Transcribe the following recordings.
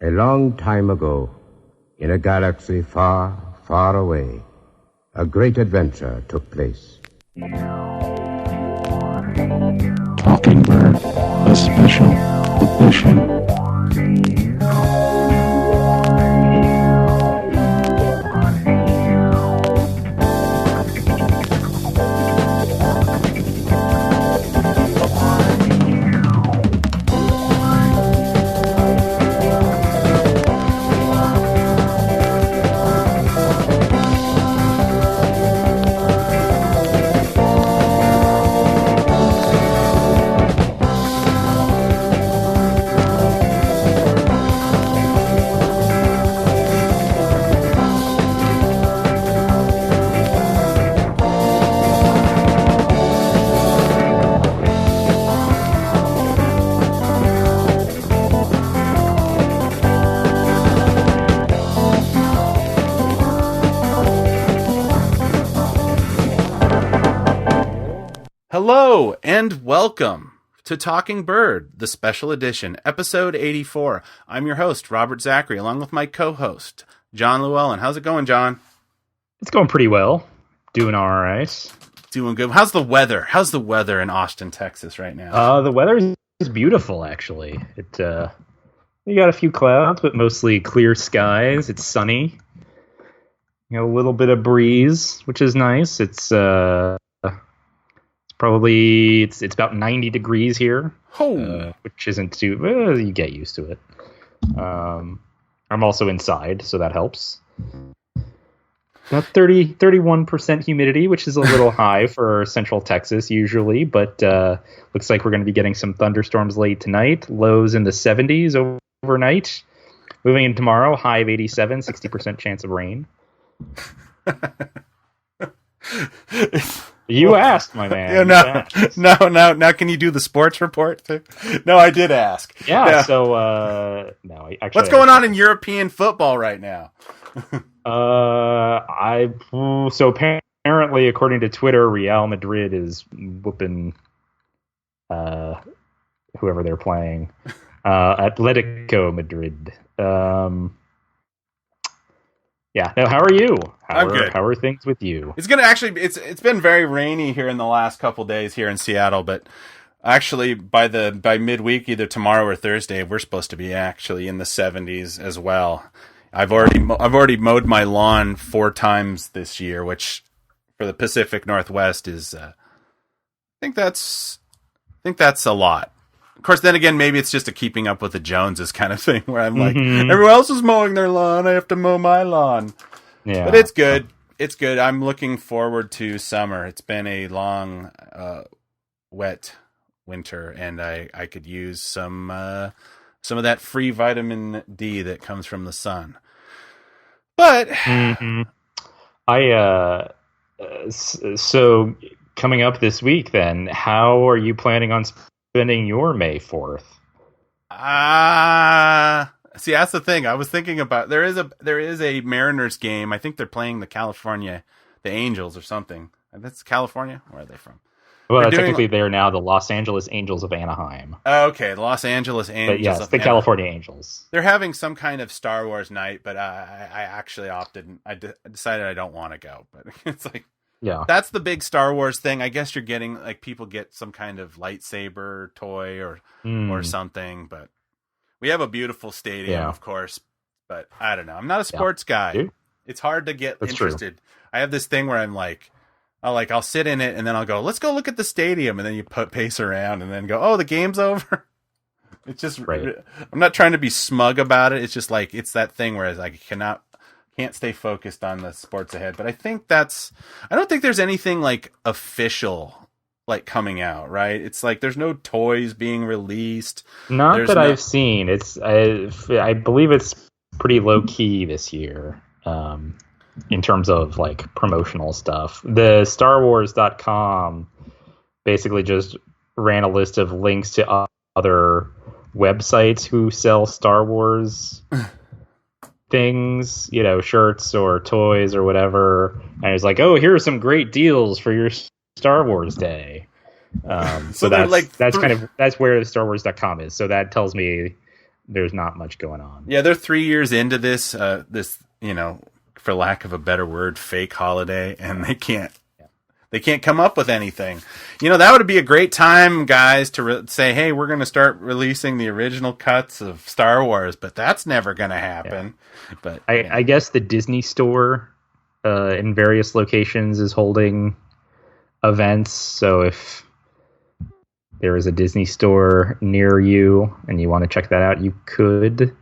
A long time ago, in a galaxy far, far away, a great adventure took place. Talking Bird, a special edition. Hello and welcome to Talking Bird, the special edition, episode 84. I'm your host, Robert Zachary, along with my co-host, John Llewellyn. How's it going, John? It's going pretty well. Doing all right. Doing good. How's the weather? How's the weather in Austin, Texas right now? The weather is beautiful, actually. You got a few clouds, but mostly clear skies. It's sunny. You know, a little bit of breeze, which is nice. It's about 90 degrees here, which isn't too. You get used to it. I'm also inside, so that helps. About 31% humidity, which is a little high for Central Texas usually, but looks like we're going to be getting some thunderstorms late tonight. Lows in the 70s overnight. Moving in tomorrow, high of 87, 60% chance of rain. You asked, my man. Yeah, now can you do the sports report too? No, I did ask. Yeah. So, no, actually, what's going on in European football right now? So apparently, according to Twitter, Real Madrid is whooping whoever they're playing. Atletico Madrid. Yeah. No, how are you? I'm good. How are things with you? It's been very rainy here in the last couple days here in Seattle, but actually by midweek, either tomorrow or Thursday, we're supposed to be actually in the 70s as well. I've already mowed my lawn 4 times this year, which for the Pacific Northwest is I think that's a lot. Of course, then again, maybe it's just a keeping up with the Joneses kind of thing where I'm like, everyone else is mowing their lawn, I have to mow my lawn. Yeah. But it's good. It's good. I'm looking forward to summer. It's been a long, wet winter, and I could use some of that free vitamin D that comes from the sun. But so coming up this week, then, how are you planning on spending your May 4th? See, that's the thing. I was thinking about there is a Mariners game. I think they're playing the Angels or something. That's California. Where are they from? Well, technically they're now the Los Angeles Angels of Anaheim. Okay, the Los Angeles Angels. But yes, of the Anaheim. California Angels. They're having some kind of Star Wars night, but I actually opted. I decided I don't want to go. But it's like, yeah, that's the big Star Wars thing. I guess you're getting like people get some kind of lightsaber toy or something, but. We have a beautiful stadium, of course, but I don't know. I'm not a sports guy. Dude. It's hard to get interested. True. I have this thing where I'm like, I'll sit in it and then I'll go, let's go look at the stadium. And then you pace around and then go, oh, the game's over. It's just, right. I'm not trying to be smug about it. It's just like, it's that thing where I can't stay focused on the sports ahead. But I don't think there's anything like official like coming out, right? It's like there's no toys being released. I've seen. I believe it's pretty low key this year in terms of like promotional stuff. The StarWars.com basically just ran a list of links to other websites who sell Star Wars things, shirts or toys or whatever. And it was like, oh, here are some great deals for your Star Wars Day. So that's where the StarWars.com is. So that tells me there's not much going on. Yeah, they're 3 years into this, for lack of a better word, fake holiday, and they can't come up with anything. That would be a great time, guys, to say, hey, we're going to start releasing the original cuts of Star Wars, but that's never going to happen. Yeah. But I guess the Disney Store in various locations is holding events, so if there is a Disney Store near you and you want to check that out, you could.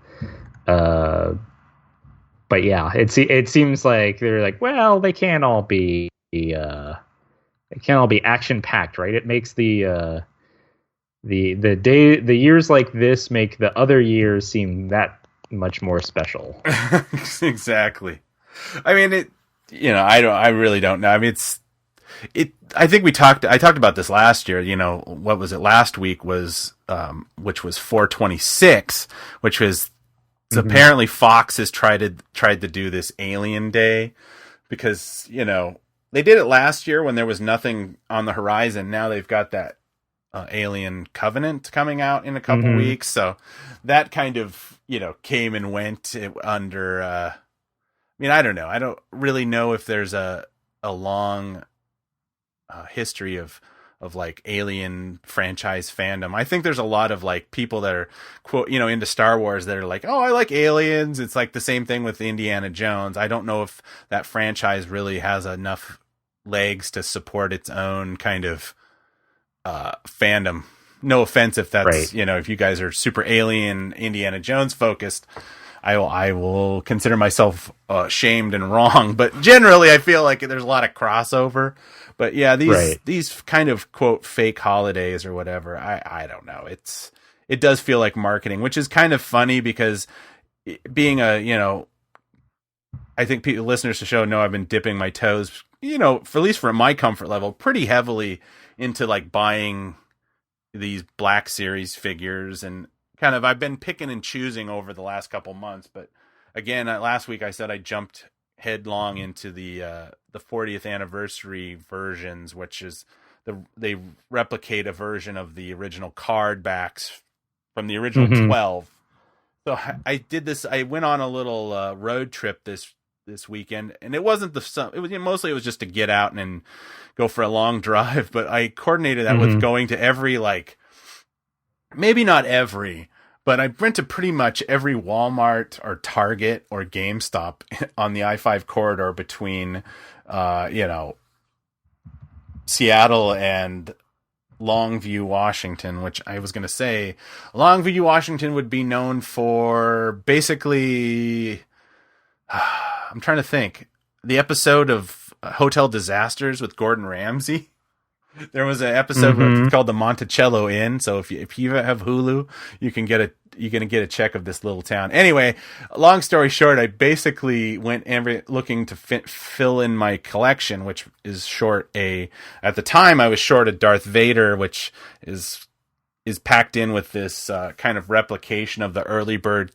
But yeah, it seems like they're like, well, they can't all be action packed, right? It makes the years like this make the other years seem that much more special. Exactly. I mean, I really don't know. I mean, I think I talked about this last year. What was it? Last week was, which was 4/26, which was apparently Fox has tried to do this Alien Day because, they did it last year when there was nothing on the horizon. Now they've got that Alien Covenant coming out in a couple weeks. So that kind of, came and went under, I don't know. I don't really know if there's a long history of like Alien franchise fandom. I think there's a lot of like people that are quote, into Star Wars that are like, oh, I like aliens. It's like the same thing with Indiana Jones. I don't know if that franchise really has enough legs to support its own kind of fandom. No offense if that's right. If you guys are super Alien Indiana Jones focused, I will consider myself shamed and wrong, but generally I feel like there's a lot of crossover. But yeah, these kind of quote fake holidays or whatever, I don't know. It does feel like marketing, which is kind of funny because being I think listeners to the show know I've been dipping my toes, for at least for my comfort level, pretty heavily into like buying these Black Series figures, and kind of I've been picking and choosing over the last couple months. But again, last week I said I jumped headlong into the 40th anniversary versions, which is they replicate a version of the original card backs from the original 12. So I did this. I went on a little road trip this weekend, and it wasn't mostly it was just to get out and go for a long drive. But I coordinated that with going to every, like, maybe not every, but I went to pretty much every Walmart or Target or GameStop on the I-5 corridor between, Seattle and Longview, Washington, which I was going to say Longview, Washington would be known for basically, I'm trying to think, the episode of Hotel Disasters with Gordon Ramsay. There was an episode called the Monticello Inn. So if you have Hulu, you're going to get a check of this little town. Anyway, long story short, I basically went looking to fill in my collection, which is at the time I was short a Darth Vader, which is packed in with this kind of replication of the early bird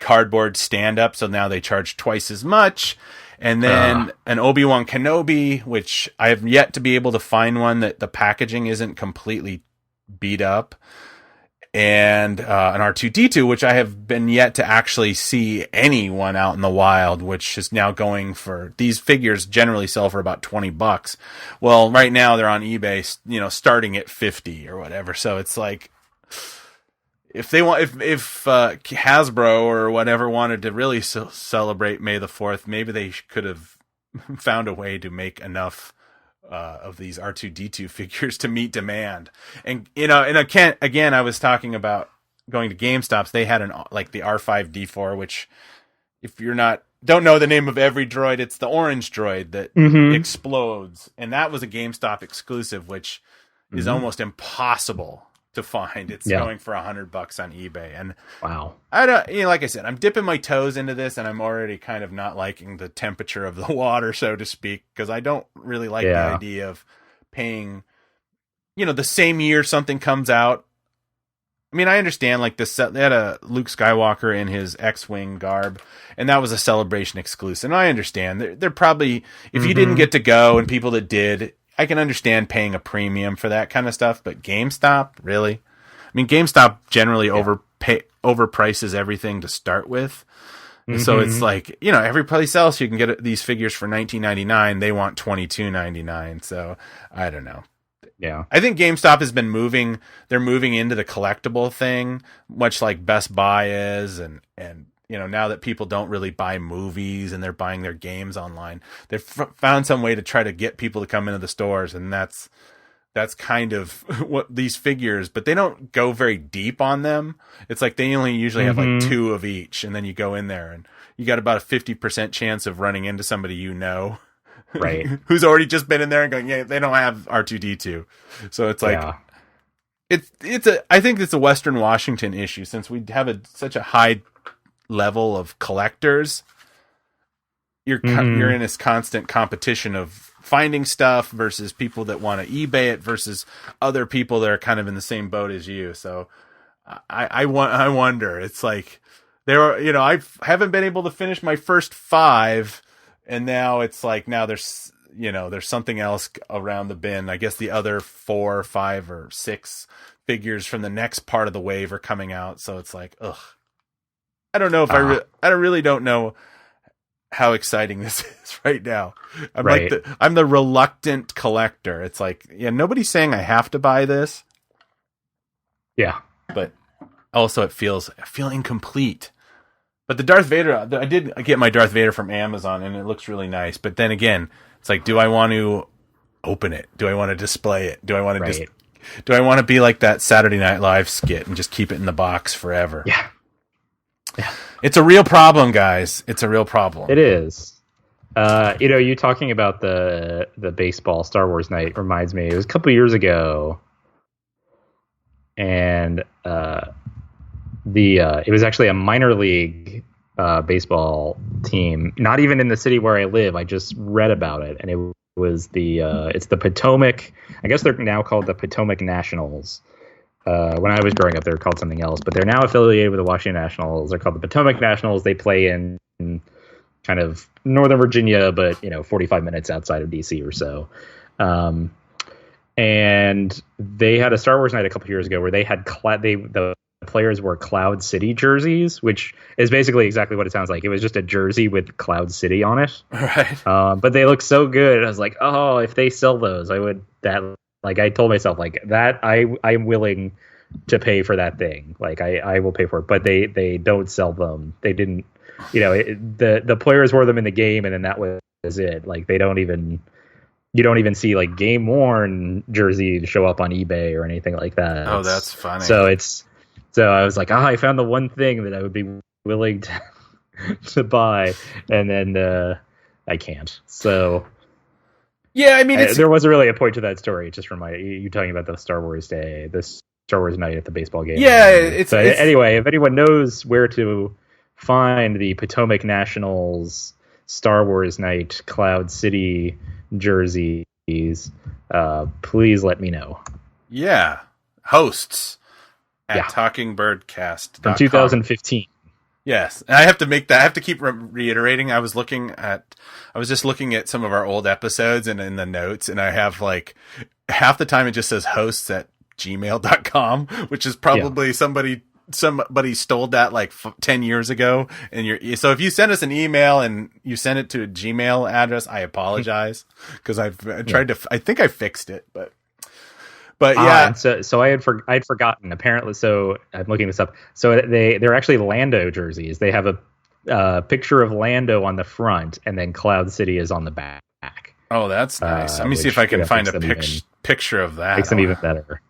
cardboard stand-up. So now they charge twice as much. And then an Obi-Wan Kenobi, which I have yet to be able to find one that the packaging isn't completely beat up. And an R2-D2, which I have been yet to actually see anyone out in the wild, which is now going for, these figures generally sell for about $20. Well, right now they're on eBay, starting at 50 or whatever. So it's like, if Hasbro or whatever wanted to really celebrate May the 4th, maybe they could have found a way to make enough of these R2-D2 figures to meet demand. And again, I was talking about going to GameStops. They had the R5-D4, which, if you're don't know the name of every droid, it's the orange droid that explodes, and that was a GameStop exclusive, which is almost impossible to find. It's going for $100 on eBay, and wow, I don't. Like I said, I'm dipping my toes into this, and I'm already kind of not liking the temperature of the water, so to speak, because I don't really like the idea of paying, the same year something comes out. I mean, I understand, like, they had a Luke Skywalker in his X-Wing garb, and that was a Celebration exclusive. And I understand they're probably, if you didn't get to go, and people that did, I can understand paying a premium for that kind of stuff, but GameStop, really? I mean, GameStop generally overprices everything to start with. Mm-hmm. So it's like, every place else you can get these figures for $19.99, they want $22.99. So I don't know. Yeah. I think GameStop has been moving. They're moving into the collectible thing, much like Best Buy is. And now that people don't really buy movies and they're buying their games online, they've found some way to try to get people to come into the stores. And that's kind of what these figures, but they don't go very deep on them. It's like they only usually have like 2 of each. And then you go in there and you got about a 50% chance of running into somebody, right, who's already just been in there and going, yeah, they don't have R2D2. So it's like, I think it's a Western Washington issue, since we have such a high level of collectors. You're in this constant competition of finding stuff versus people that want to eBay it versus other people that are kind of in the same boat as you. So I wonder, it's like I haven't been able to finish my first 5. And now it's like, there's something else around the bin. I guess the other 4 or 5 or 6 figures from the next part of the wave are coming out. So it's like, ugh. I don't know if I really don't know how exciting this is right now. I'm the reluctant collector. It's like, nobody's saying I have to buy this. Yeah. But also I feel incomplete. But the Darth Vader, I did get my Darth Vader from Amazon, and it looks really nice. But then again, it's like, do I want to open it? Do I want to display it? Do I want to do I want to be like that Saturday Night Live skit and just keep it in the box forever? Yeah. It's a real problem, guys. It's a real problem. It is. You talking about the baseball Star Wars night reminds me. It was a couple years ago, and it was actually a minor league baseball team, not even in the city where I live. I just read about it, and it was it's the Potomac. I guess they're now called the Potomac Nationals. When I was growing up, they were called something else, but they're now affiliated with the Washington Nationals. They're called the Potomac Nationals. They play in kind of Northern Virginia, but 45 minutes outside of DC or so. And they had a Star Wars night a couple years ago where they had the players wore Cloud City jerseys, which is basically exactly what it sounds like. It was just a jersey with Cloud City on it. Right. But they look so good. I was like, oh, if they sell those, I would. Like, I told myself like that. I'm willing to pay for that thing. Like I will pay for it. But they don't sell them. They didn't. The players wore them in the game, and then that was it. Like you don't even see like game worn jersey show up on eBay or anything like that. Oh, that's funny. So I was like, I found the one thing that I would be willing to buy, and then I can't. So yeah, I mean, there wasn't really a point to that story. It just reminded you talking about the Star Wars day, the Star Wars night at the baseball game. Yeah, anyway, if anyone knows where to find the Potomac Nationals Star Wars night Cloud City jerseys, please let me know. Yeah, hosts at talkingbirdcast.com. From 2015. Yes, and I have to keep reiterating. I was just looking at some of our old episodes and in the notes, and I have like half the time it just says hosts at gmail.com, which is probably somebody stole that like 10 years ago. And so if you send us an email and you send it to a Gmail address, I apologize, because I think I fixed it, but yeah. So I'd forgotten, apparently. So I'm looking this up. So they're actually Lando jerseys. They have a picture of Lando on the front, and then Cloud City is on the back. Oh, that's nice. Let me see if I can find a picture of that. Makes them even better.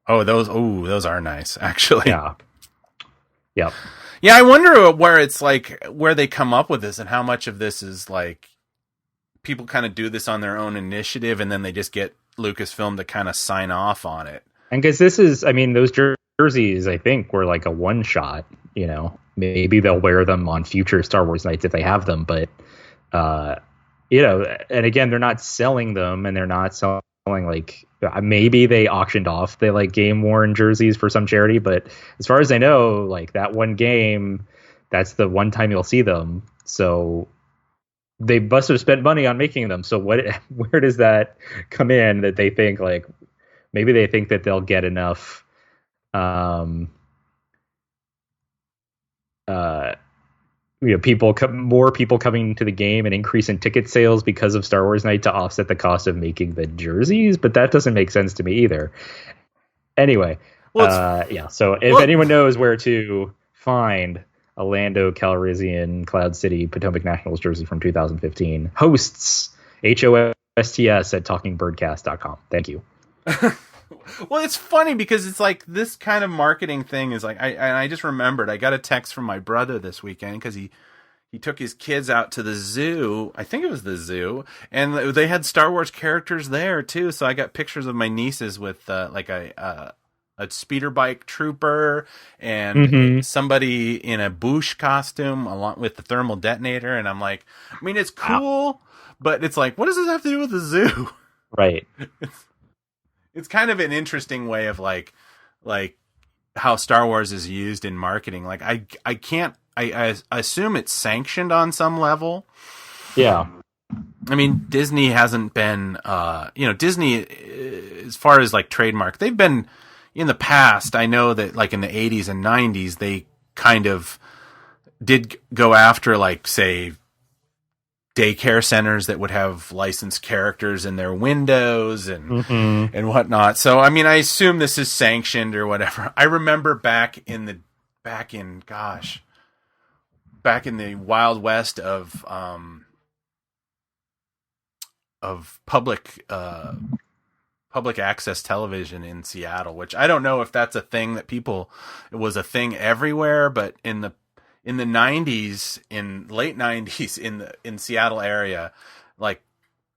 Oh, those are nice, actually. Yeah. Yep. Yeah, I wonder where they come up with this, and how much of this is like people kind of do this on their own initiative, and then they just get Lucasfilm to kind of sign off on it. And because those jerseys, I think, were like a one shot. Maybe they'll wear them on future Star Wars nights if they have them, but and again, they're not selling them, and they're not selling like, maybe they auctioned off the like game worn jerseys for some charity, but as far as I know, like that one game, that's the one time you'll see them. So they must have spent money on making them. So where does that come in, that they think like, maybe they think that they'll get enough more people coming to the game, and increase in ticket sales because of Star Wars Night to offset the cost of making the jerseys, but that doesn't make sense to me either. Anyway, so if anyone knows where to find a Lando Calrissian Cloud City Potomac Nationals jersey from 2015, hosts HOSTS at talkingbirdcast.com. Thank you. Well, it's funny because it's like this kind of marketing thing is like, I just remembered, I got a text from my brother this weekend because he took his kids out to the zoo. I think it was the zoo, and they had Star Wars characters there too. So I got pictures of my nieces with like a speeder bike trooper and somebody in a Boosh costume along with the thermal detonator. And I'm like, I mean, it's cool, but it's like, what does this have to do with the zoo? Right. It's kind of an interesting way of like how Star Wars is used in marketing. Like I assume it's sanctioned on some level. Yeah. I mean, Disney hasn't been, Disney, as far as like trademark, they've been in the past. I know that like in the 80s and 90s, they kind of did go after like, say, daycare centers that would have licensed characters in their windows and whatnot. So, I mean, I assume this is sanctioned or whatever. I remember back in the Wild West of public access television in Seattle, which I don't know if that's a thing that it was a thing everywhere, but in the 90s, in late 90s in Seattle area, like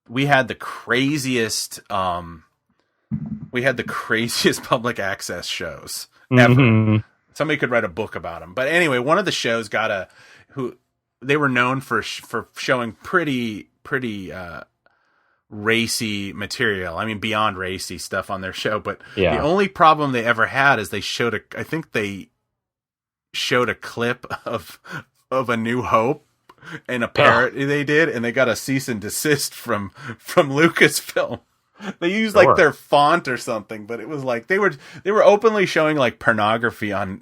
we had the craziest public access shows ever. Somebody could write a book about them. But anyway, one of the shows they were known for showing pretty racy material. I mean, beyond racy stuff on their show. But the only problem they ever had is they showed a clip of A New Hope and a parody they did, and they got a cease and desist from Lucasfilm. They used like their font or something, but it was like they were openly showing like pornography on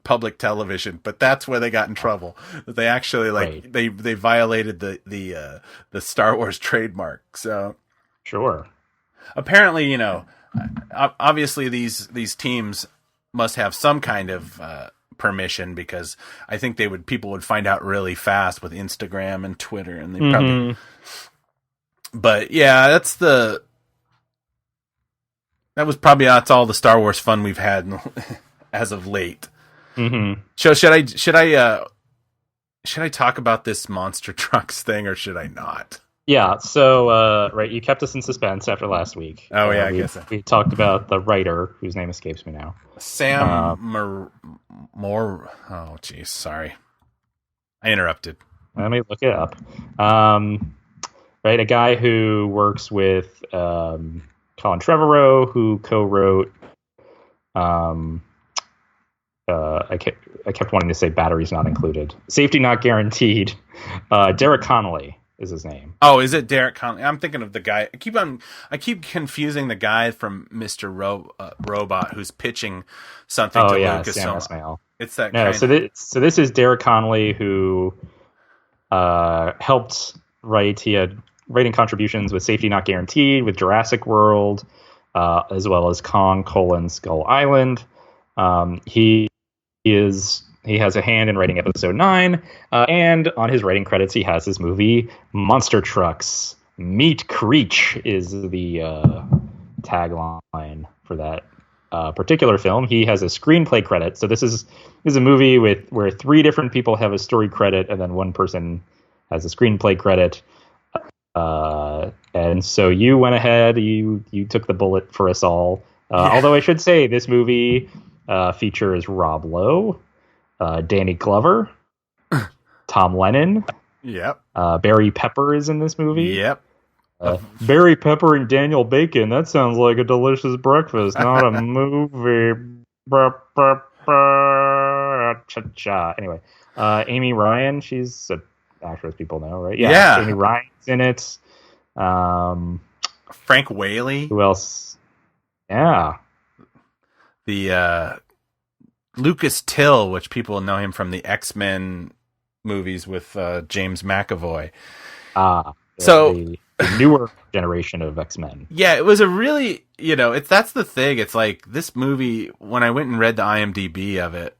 public television, but that's where they got in trouble. They actually they violated the Star Wars trademark. So apparently, obviously these teams must have some kind of permission, because I think people would find out really fast with Instagram and Twitter, and they probably. But yeah, that's all the Star Wars fun we've had as of late. So should I talk about this monster trucks thing, or should I not? Yeah. So you kept us in suspense after last week. Oh yeah, I guess we talked about the writer whose name escapes me now. Sam Moore. Oh geez, sorry, I interrupted. Let me look it up. A guy who works with Colin Trevorrow, who co-wrote. I kept wanting to say Batteries Not Included, Safety Not Guaranteed. Derek Connolly is his name. Oh, is it Derek Connolly? I'm thinking of the guy. I keep confusing the guy from Mr. Robot who's pitching something to Lucas. Sam Esmail. It's that. No, so this is Derek Connolly, who helped write. He had writing contributions with Safety Not Guaranteed, with Jurassic World, as well as Kong: Skull Island. He has a hand in writing episode 9, and on his writing credits he has his movie Monster Trucks. Meet Creech is the tagline for that particular film. He has a screenplay credit. So this is a movie where 3 different people have a story credit, and then one person has a screenplay credit. And so you went ahead, you took the bullet for us all. Although I should say this movie features Rob Lowe, Danny Glover, Tom Lennon. Yep. Barry Pepper is in this movie. Yep. Barry Pepper and Daniel Bacon. That sounds like a delicious breakfast, not a movie. Anyway, Amy Ryan. She's an actress people know, right? Yeah. Amy Ryan's in it. Frank Whaley. Who else? Yeah. The Lucas Till, which people know him from the X-Men movies with James McAvoy. So the newer generation of X-Men. Yeah, it was a really, that's the thing. It's like this movie, when I went and read the IMDb of it,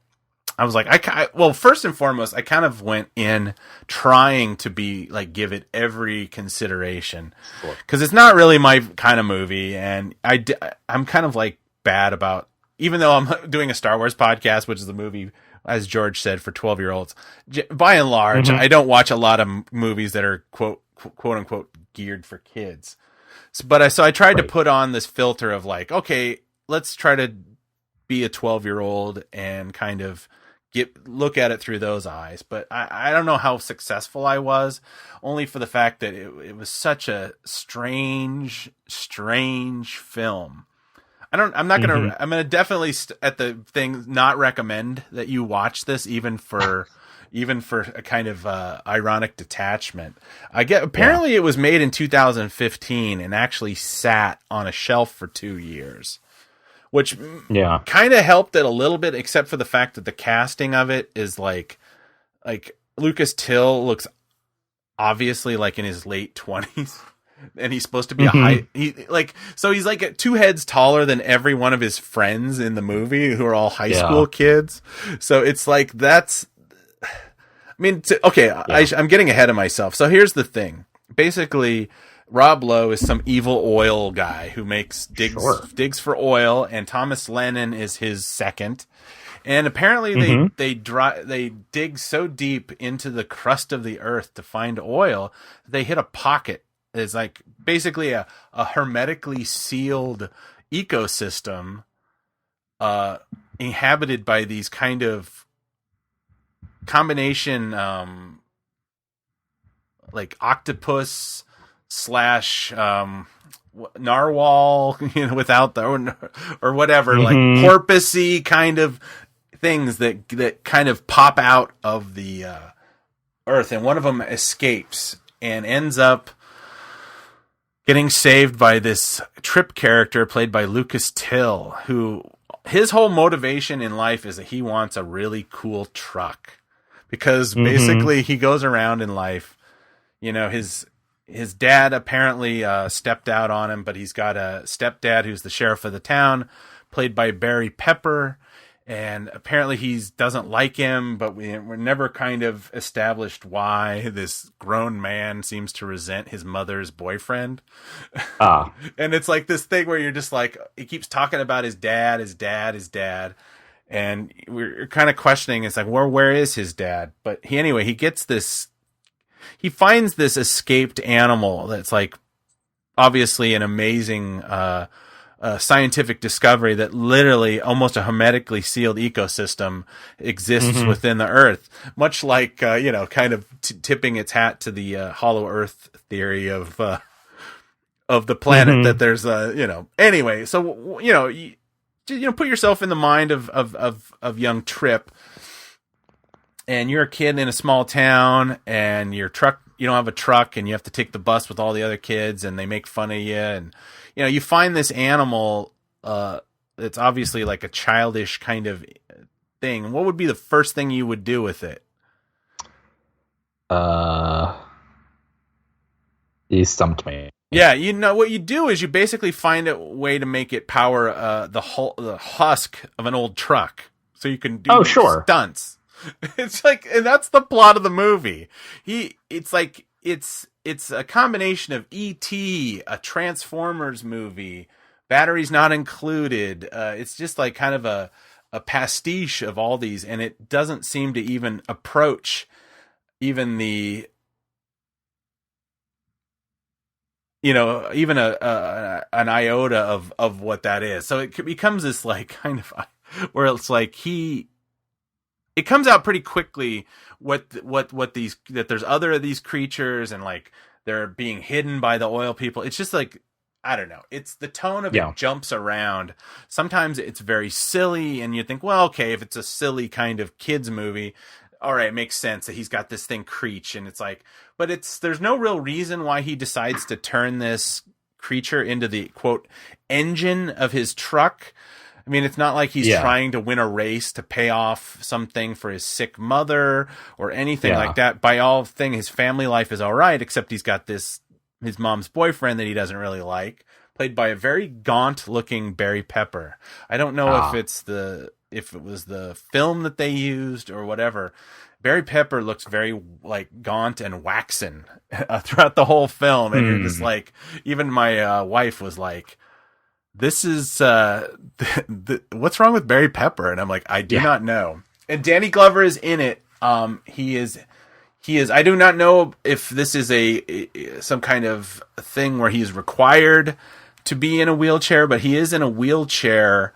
I was like, well, first and foremost, I kind of went in trying to be like, give it every consideration, because it's not really my kind of movie, and I'm kind of like bad about, even though I'm doing a Star Wars podcast, which is a movie, as George said, for 12-year-olds. By and large, I don't watch a lot of movies that are quote unquote geared for kids. So I tried to put on this filter of like, okay, let's try to be a 12-year-old and kind of look at it through those eyes. But I don't know how successful I was, only for the fact that it was such a strange film. I'm gonna definitely at the thing not recommend that you watch this, even for a kind of ironic detachment. Apparently it was made in 2015 and actually sat on a shelf for 2 years, which kind of helped it a little bit, except for the fact that the casting of it is like Lucas Till looks obviously like in his late 20s. And he's supposed to be so he's like 2 heads taller than every one of his friends in the movie, who are all high school kids. So it's like, I'm getting ahead of myself. So here's the thing. Basically, Rob Lowe is some evil oil guy who digs for oil, and Thomas Lennon is his second. And apparently they dig so deep into the crust of the earth to find oil, they hit a pocket. It's like basically a hermetically sealed ecosystem inhabited by these kind of combination like octopus / narwhal, without the or whatever, like porpoisey kind of things that kind of pop out of the earth, and one of them escapes and ends up getting saved by this Trip character played by Lucas Till, who his whole motivation in life is that he wants a really cool truck, because basically he goes around in life, his dad apparently stepped out on him, but he's got a stepdad who's the sheriff of the town, played by Barry Pepper. And apparently he doesn't like him, but we're never kind of established why this grown man seems to resent his mother's boyfriend. And it's like this thing where you're just like, he keeps talking about his dad. And we're kind of questioning, it's like, where is his dad? But he finds this escaped animal that's like obviously an amazing scientific discovery that literally almost a hermetically sealed ecosystem exists within the earth, much like kind of tipping its hat to the hollow earth theory of the planet, that there's anyway. So put yourself in the mind of young Trip, and you're a kid in a small town, and you don't have a truck, and you have to take the bus with all the other kids, and they make fun of you, and you find this animal that's obviously like a childish kind of thing. What would be the first thing you would do with it? You stumped me. Yeah, what you do is you basically find a way to make it power the husk of an old truck, so you can do stunts. It's like, and that's the plot of the movie. It's a combination of E.T., a Transformers movie, batteries not included. It's just like kind of a pastiche of all these, and it doesn't seem to even approach even the, even an iota of what that is. So it becomes this like kind of where it's like it comes out pretty quickly what these, that there's other of these creatures, and like they're being hidden by the oil people. It's just like, I don't know. It's the tone of it jumps around. Sometimes it's very silly, and you think, well, okay, if it's a silly kind of kids movie, all right, it makes sense that he's got this thing Creech, and it's like, but there's no real reason why he decides to turn this creature into the quote engine of his truck. I mean, it's not like he's trying to win a race to pay off something for his sick mother or anything like that. By all thing, his family life is all right, except he's got his mom's boyfriend that he doesn't really like, played by a very gaunt-looking Barry Pepper. I don't know if it was the film that they used or whatever. Barry Pepper looks very like gaunt and waxen throughout the whole film, and you're just like, even my wife was like, "This is what's wrong with Barry Pepper?" And I'm like, "I do not know." And Danny Glover is in it. He is. I do not know if this is some kind of thing where he's required to be in a wheelchair, but he is in a wheelchair.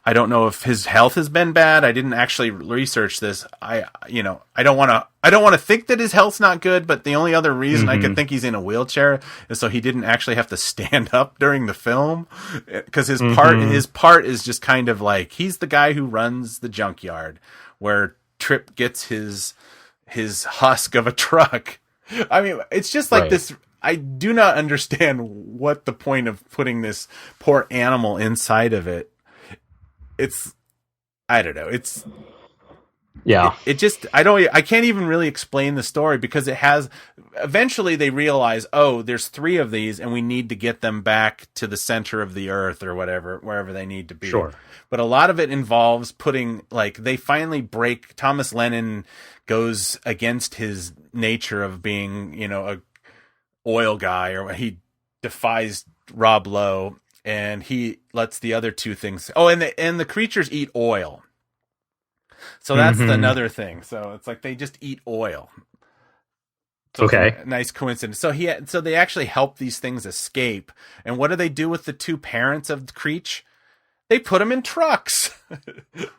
I don't know if his health has been bad. I didn't actually research this. I don't want to think that his health's not good, but the only other reason I could think he's in a wheelchair is so he didn't actually have to stand up during the film, because his part is just kind of like, he's the guy who runs the junkyard where Trip gets his husk of a truck. I mean, it's just like this. I do not understand what the point of putting this poor animal inside of it. I don't know. I can't even really explain the story, because eventually they realize, there's 3 of these and we need to get them back to the center of the earth or whatever, wherever they need to be. Sure. But a lot of it involves they finally break. Thomas Lennon goes against his nature of being, a oil guy, or he defies Rob Lowe. And he lets the other 2 things. Oh, and the creatures eat oil. So that's another thing. So it's like they just eat oil. So okay, nice coincidence. So they actually help these things escape. And what do they do with the 2 parents of the Creech? They put them in trucks.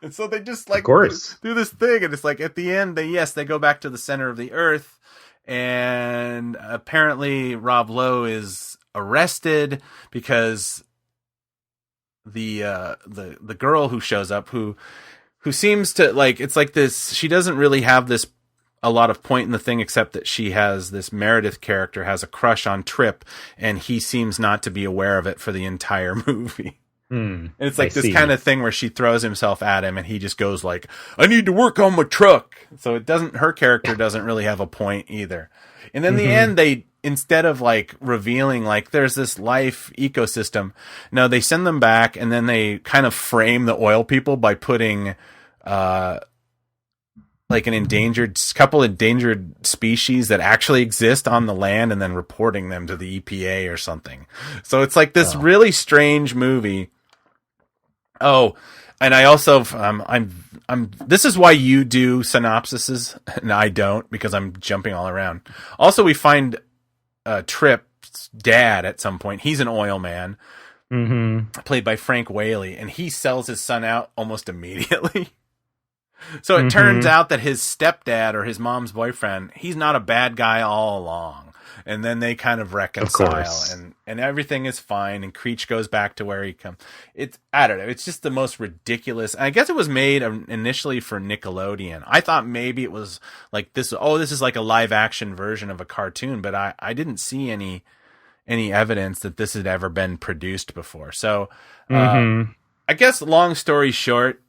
And so they just do this thing. And it's like at the end, they go back to the center of the earth. And apparently Rob Lowe is arrested because the girl who shows up, who seems to it's like this, she doesn't really have a lot of point in the thing, except that she has this Meredith character has a crush on Trip, and he seems not to be aware of it for the entire movie. And it's like this kind of thing where she throws himself at him and he just goes like, "I need to work on my truck." So her character doesn't really have a point either. And then the end, instead of revealing there's this life ecosystem, no, they send them back, and then they kind of frame the oil people by putting an couple endangered species that actually exist on the land, and then reporting them to the EPA or something. So it's like this really strange movie. Oh, and I also this is why you do synopsises and I don't, because I'm jumping all around. Also, we find Trip's dad at some point. He's an oil man, played by Frank Whaley, and he sells his son out almost immediately. So it turns out that his stepdad, or his mom's boyfriend, he's not a bad guy all along. And then they kind of reconcile, and everything is fine, and Creech goes back to where he comes. I don't know. It's just the most ridiculous. I guess it was made initially for Nickelodeon. I thought maybe it was like this. Oh, this is like a live action version of a cartoon, but I didn't see any evidence that this had ever been produced before. So I guess long story short,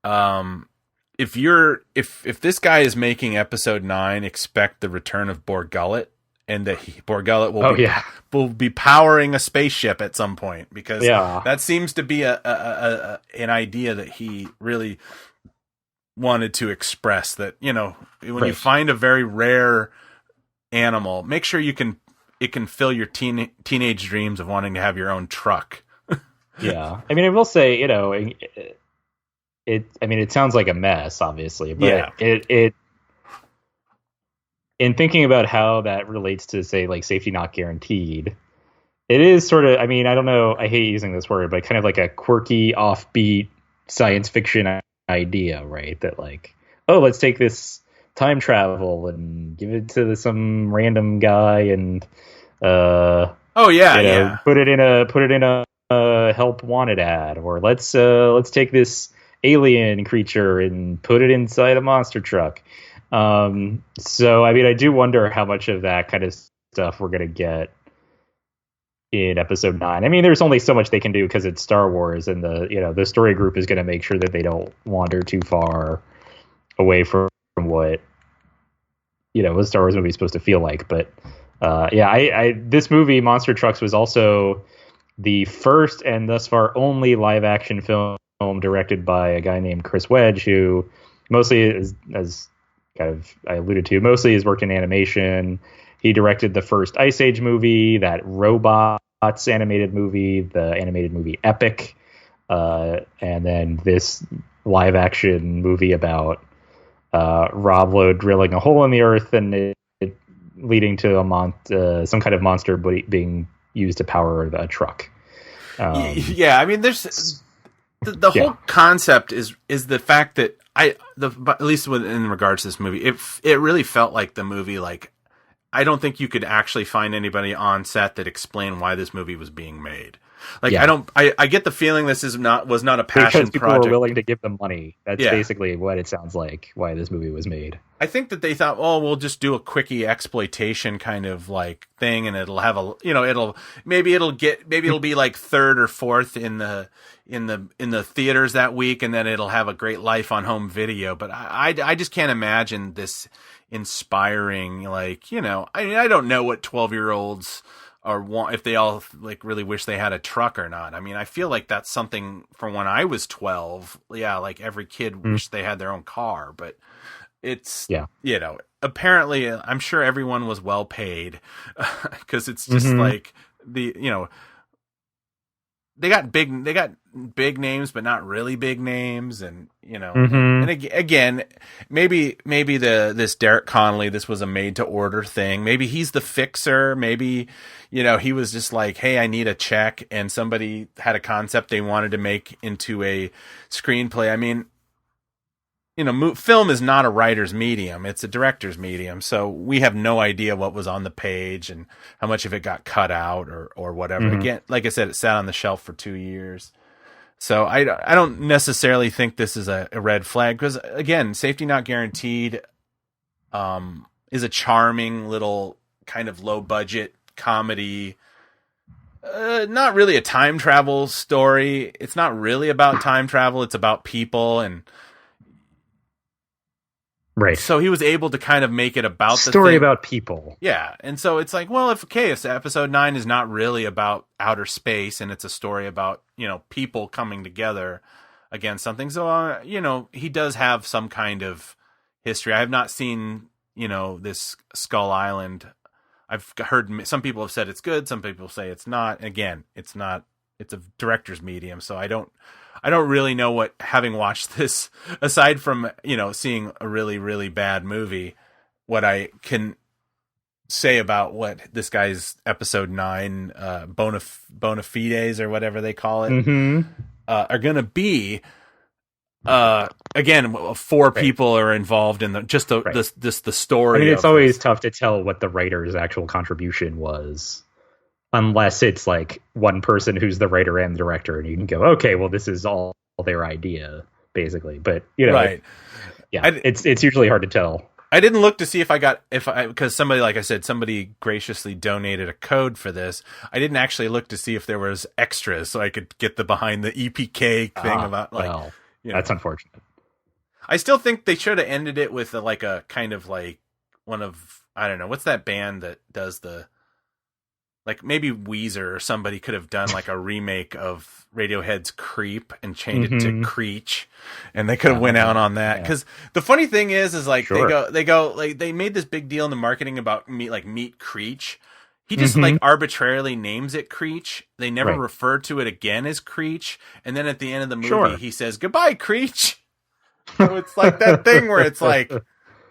if this guy is making episode 9, expect the return of Bor Gullet. And that Bor Gullet will be powering a spaceship at some point, because that seems to be an idea that he really wanted to express. That when you find a very rare animal, make sure it can fill your teenage dreams of wanting to have your own truck. Yeah, I mean, I will say, it sounds like a mess, obviously, but it. In thinking about how that relates to, say, safety not guaranteed, it is sort of, I don't know, I hate using this word, but kind of like a quirky, offbeat science fiction idea, right? That let's take this time travel and give it to some random guy and put it in a help wanted ad, or let's take this alien creature and put it inside a monster truck. So I do wonder how much of that kind of stuff we're going to get in episode 9. I mean, there's only so much they can do because it's Star Wars, and the story group is going to make sure that they don't wander too far away from what what Star Wars movie is supposed to feel like. But this movie, Monster Trucks, was also the first and thus far only live action film directed by a guy named Chris Wedge, who mostly is, as kind of I alluded to, mostly has worked in animation. He directed the first Ice Age movie, that Robots animated movie, the animated movie Epic, and then this live action movie about Rob Lowe drilling a hole in the earth and it leading to some kind of monster being used to power a truck. I mean, there's the whole concept is the fact that at least in regards to this movie, it really felt like the movie, like, I don't think you could actually find anybody on set that explained why this movie was being made. Like, I get the feeling this was not a passion because people project. were willing to give them money. That's basically what it sounds like, why this movie was made. I think that they thought, oh, we'll just do a quickie exploitation kind of like thing, and it'll have it'll be like third or fourth in the theaters that week, and then it'll have a great life on home video. But I just can't imagine this inspiring, like, I mean, I don't know what 12-year-olds or if they all like really wish they had a truck or not. I mean, I feel like that's something from when I was 12. Yeah, like every kid wished they had their own car, but it's apparently I'm sure everyone was well paid because it's just like they got big names, but not really big names, and and again, maybe this Derek Connolly, this was a made to order thing. Maybe he's the fixer. Maybe he was just like, hey, I need a check, and somebody had a concept they wanted to make into a screenplay. I mean, film is not a writer's medium; it's a director's medium. So we have no idea what was on the page and how much of it got cut out or whatever. Again, like I said, it sat on the shelf for 2 years. So I don't necessarily think this is a red flag because, again, Safety Not Guaranteed is a charming little kind of low budget comedy. Not really a time travel story. It's not really about time travel. It's about people and. Right. So he was able to kind of make it about the story thing. About people. Yeah. And so it's like, well, if episode 9 is not really about outer space and it's a story about, people coming together against something. So, he does have some kind of history. I have not seen, this Skull Island. I've heard some people have said it's good. Some people say it's not. Again, it's not. It's a director's medium. So I don't really know what, having watched this, aside from, seeing a really, really bad movie, what I can say about what this guy's episode 9, bona fides or whatever they call it, are going to be. Again, 4 people are involved in the story. I mean, it's always tough to tell what the writer's actual contribution was. Unless it's like one person who's the writer and the director, and you can go, okay, well, this is all their idea, basically. But right, it's usually hard to tell. I didn't look to see because somebody, like I said, somebody graciously donated a code for this. I didn't actually look to see if there was extras, so I could get behind the EPK thing about like. That's unfortunate. I still think they should have ended it with a kind of like one of, I don't know, what's that band that does the. Like maybe Weezer or somebody could have done like a remake of Radiohead's Creep and changed it to Creech, and they could have went out on that. Because the funny thing is like they go like they made this big deal in the marketing about meet Creech. He just like arbitrarily names it Creech. They never refer to it again as Creech, and then at the end of the movie he says goodbye Creech. So it's like that thing where it's like.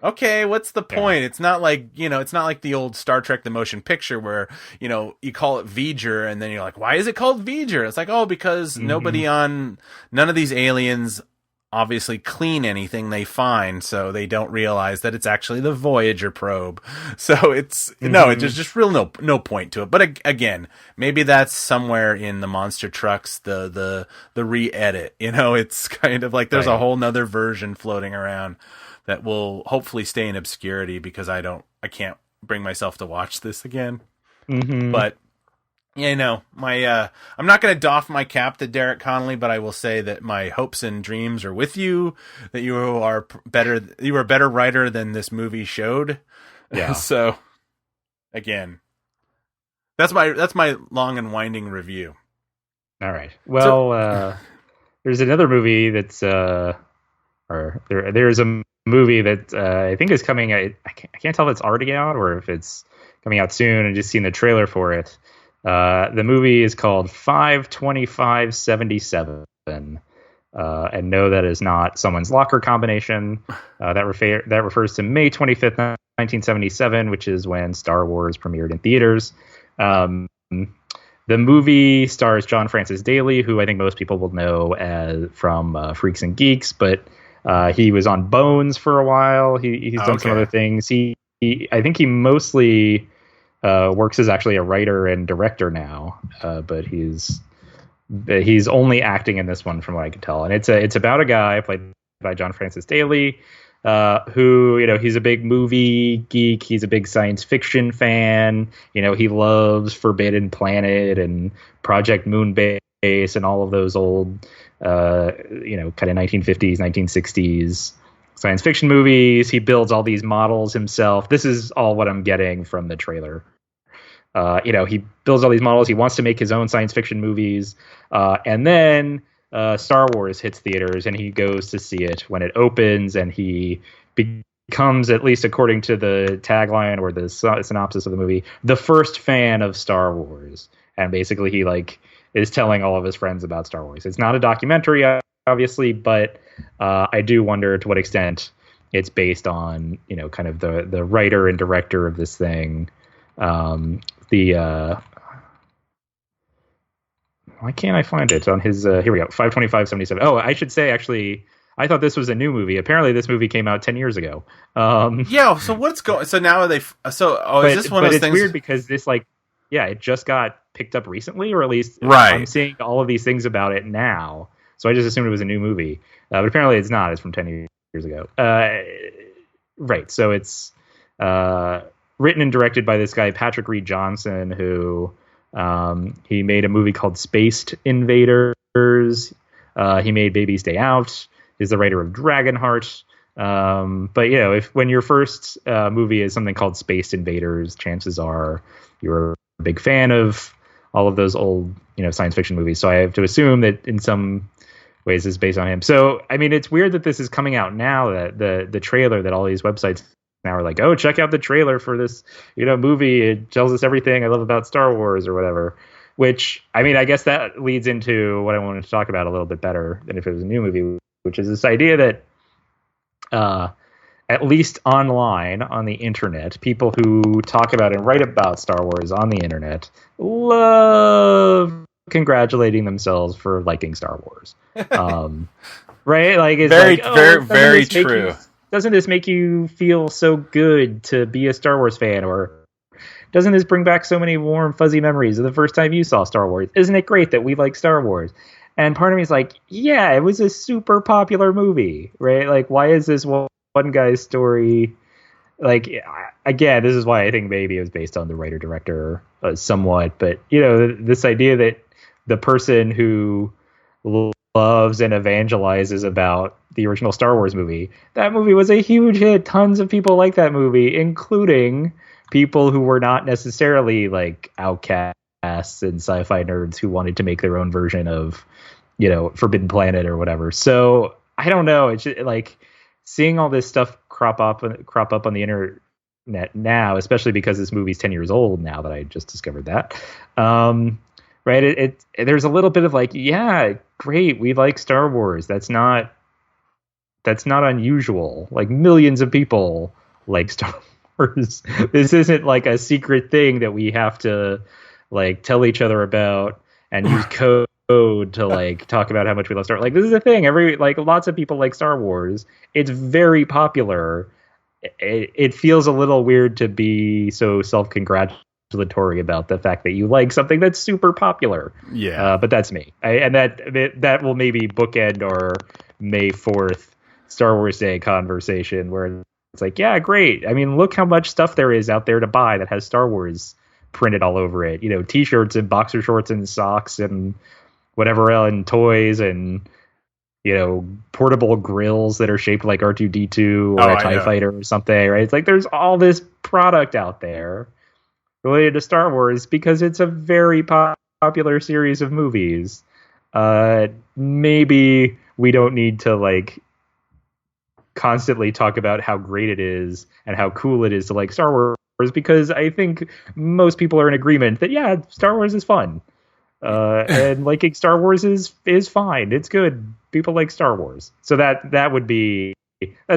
Okay, what's the point? It's not like, it's not like the old Star Trek The Motion Picture where, you call it V'ger and then you're like, why is it called V'ger? It's like, oh, because none of these aliens obviously clean anything they find, so they don't realize that it's actually the Voyager probe. So it's, it's just real no point to it. But again, maybe that's somewhere in the Monster Trucks, the re-edit, it's kind of like there's a whole nother version floating around. That will hopefully stay in obscurity because I can't bring myself to watch this again. But Yeah, no, I'm not going to doff my cap to Derek Connolly, but I will say that my hopes and dreams are with you. That you are a better writer than this movie showed. Yeah. So, again, that's my long and winding review. All right. Well, there's another movie that's there's a movie that I think is coming. I can't tell if it's already out or if it's coming out soon. I just seen the trailer for it. The movie is called 52577. And no, that is not someone's locker combination. That refers to May 25th, 1977, which is when Star Wars premiered in theaters. The movie stars John Francis Daley, who I think most people will know from Freaks and Geeks, but he was on Bones for a while. He's done some other things. I think he mostly works as actually a writer and director now, but he's only acting in this one from what I can tell. And it's about a guy played by John Francis Daley, who, he's a big movie geek. He's a big science fiction fan. He loves Forbidden Planet and Project Moonbase and all of those old, kind of 1950s, 1960s science fiction movies. He builds all these models himself. This is all what I'm getting from the trailer. He builds all these models. He wants to make his own science fiction movies. And then Star Wars hits theaters and he goes to see it when it opens, and he becomes, at least according to the tagline or the synopsis of the movie, the first fan of Star Wars. And basically he is telling all of his friends about Star Wars. It's not a documentary, obviously, but I do wonder to what extent it's based on, kind of the writer and director of this thing. Why can't I find it on his, here we go, 52577. Oh, I should say, actually, I thought this was a new movie. Apparently this movie came out 10 years ago. Yeah, so what's going, so now is this one of those things? It's weird because this, it just got picked up recently, or at least right. I'm seeing all of these things about it now. So I just assumed it was a new movie. But apparently it's not. It's from 10 years ago. Right, so it's written and directed by this guy, Patrick Reed Johnson, who he made a movie called Spaced Invaders. He made Baby's Day Out. He's the writer of Dragonheart. But when your first movie is something called Spaced Invaders, chances are you're a big fan of all of those old, science fiction movies. So I have to assume that in some ways it's based on him. So, I mean, it's weird that this is coming out now, that the trailer, that all these websites now are like, oh, check out the trailer for this, movie. It tells us everything I love about Star Wars or whatever. Which, I mean, I guess that leads into what I wanted to talk about a little bit better than if it was a new movie, which is this idea that at least online on the internet, people who talk about and write about Star Wars on the internet love congratulating themselves for liking Star Wars. Right? It's very true. Doesn't this make you feel so good to be a Star Wars fan? Or doesn't this bring back so many warm, fuzzy memories of the first time you saw Star Wars? Isn't it great that we like Star Wars? And part of me is like, yeah, it was a super popular movie, right? Why is this one guy's story? Again, this is why I think maybe it was based on the writer-director somewhat. But, this idea that the person who loves and evangelizes about the original Star Wars movie, that movie was a huge hit. Tons of people like that movie, including people who were not necessarily outcasts and sci-fi nerds who wanted to make their own version of, Forbidden Planet or whatever. So I don't know. It's just, seeing all this stuff crop up on the internet now, especially because this movie's 10 years old now that I just discovered that. Right. There's a little bit of yeah, great. We like Star Wars. That's not unusual. Millions of people like Star Wars. This isn't a secret thing that we have to tell each other about and use code to talk about how much we love Star Wars. This is a thing. Lots of people like Star Wars. It's very popular. It feels a little weird to be so self-congratulatory about the fact that you like something that's super popular. Yeah. But that's me. And that will maybe bookend our May 4th Star Wars Day conversation where it's yeah, great. I mean, look how much stuff there is out there to buy that has Star Wars printed all over it. You know, T-shirts and boxer shorts and socks and whatever else, and toys and, you know, portable grills that are shaped like R2-D2 or a TIE fighter or something, right? It's like there's all this product out there related to Star Wars because it's a very popular series of movies. Maybe we don't need to like constantly talk about how great it is and how cool it is to like Star Wars, because I think most people are in agreement that, yeah, Star Wars is fun. And liking Star Wars is fine. It's good. People like Star Wars. So that's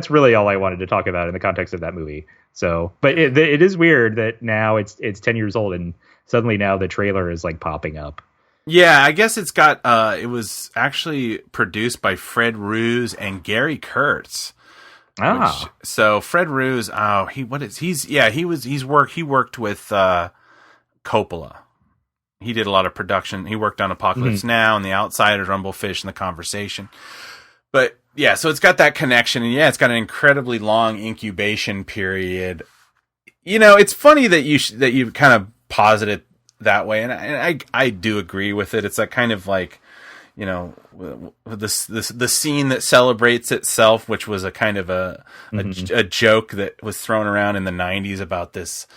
really all I wanted to talk about in the context of that movie. So, but it is weird that now it's 10 years old and suddenly now the trailer is like popping up. Yeah, I guess it's got, it was actually produced by Fred Roos and Gary Kurtz. So Fred Roos, he worked with, Coppola. He did a lot of production. He worked on Apocalypse Now and The Outsiders, Rumblefish, and The Conversation. But yeah, so it's got that connection, and yeah, it's got an incredibly long incubation period. You know, it's funny that you kind of posit it that way, and I do agree with it. It's that kind of like, you know, the scene that celebrates itself, which was a kind of a joke that was thrown around in the 90s about this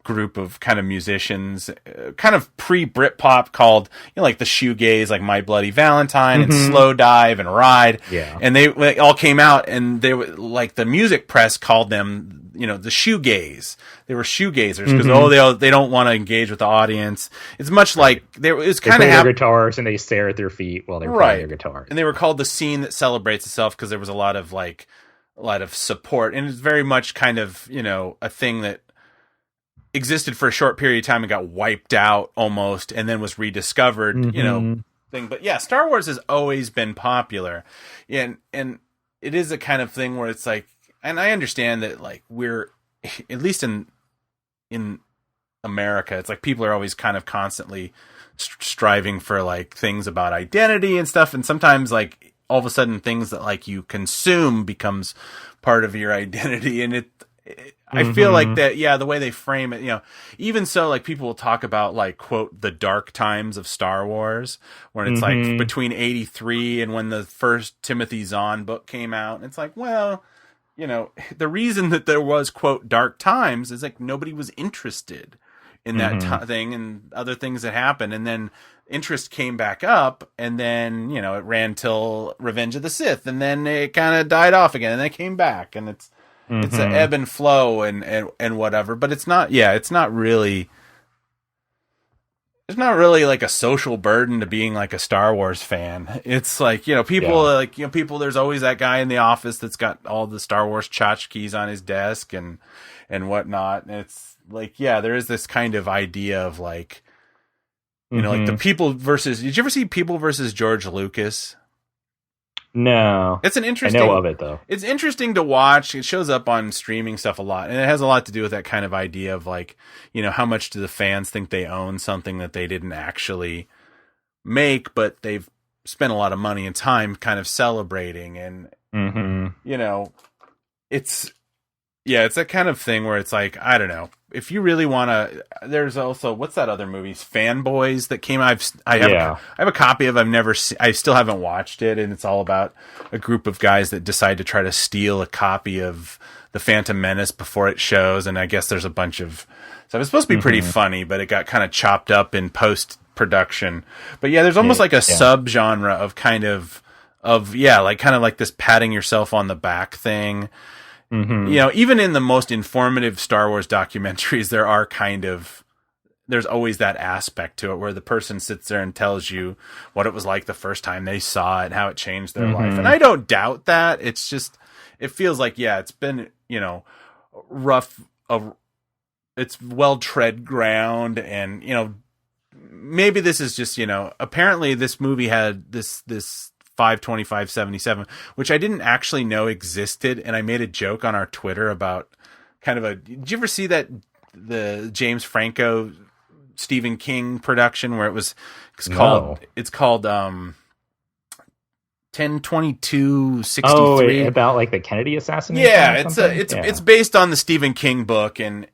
group of kind of musicians, kind of pre-Britpop, called, you know, like the shoegaze, like My Bloody Valentine and Slow Dive and Ride. Yeah. And they all came out, and they were like, the music press called them, you know, the shoegaze. They were shoegazers because they don't want to engage with the audience. It's much like it's kind of their guitars and they stare at their feet while they're playing their guitars. And they were called the scene that celebrates itself because there was a lot of support, and it's very much kind of, you know, a thing that existed for a short period of time and got wiped out almost, and then was rediscovered, you know, thing. But yeah, Star Wars has always been popular, and it is a kind of thing where it's like, and I understand that, like, we're, at least in America, it's like people are always kind of constantly striving for like things about identity and stuff, and sometimes like all of a sudden things that like you consume becomes part of your identity, and I feel like that, yeah, the way they frame it, you know, even so, like, people will talk about, like, quote, the dark times of Star Wars, when it's like between 83 and when the first Timothy Zahn book came out. And it's like, well, you know, the reason that there was, quote, dark times is like nobody was interested in that thing and other things that happened. And then interest came back up, and then, you know, it ran till Revenge of the Sith, and then it kind of died off again, and then it came back, and it's an ebb and flow and whatever, but it's not really like a social burden to being like a Star Wars fan. It's like, you know, people, there's always that guy in the office that's got all the Star Wars tchotchkes on his desk and whatnot. And it's like, yeah, there is this kind of idea of like, you know, like the people versus, did you ever see People versus George Lucas? No, it's an interesting. I know of it though. It's interesting to watch. It shows up on streaming stuff a lot, and it has a lot to do with that kind of idea of like, you know, how much do the fans think they own something that they didn't actually make, but they've spent a lot of money and time kind of celebrating, and you know, it's that kind of thing where it's like, I don't know. If you really want to, there's also, what's that other movie, Fanboys, that came out. I have a copy of. I still haven't watched it, and it's all about a group of guys that decide to try to steal a copy of The Phantom Menace before it shows, and I guess there's a bunch of stuff. It's supposed to be pretty funny, but it got kind of chopped up in post production. But yeah, there's almost like a subgenre of kind of like this patting yourself on the back thing. You know, even in the most informative Star Wars documentaries, there's always that aspect to it where the person sits there and tells you what it was like the first time they saw it, how it changed their life. And I don't doubt that. It's just, it feels like, yeah, it's been, you know, rough. It's well-tread ground, and, you know, maybe this is just, you know, apparently this movie had this 52577, which I didn't actually know existed, and I made a joke on our Twitter about kind of did you ever see that the James Franco Stephen King production where it's called 10/22/63? About like the Kennedy assassination? Yeah, it's based on the Stephen King book, and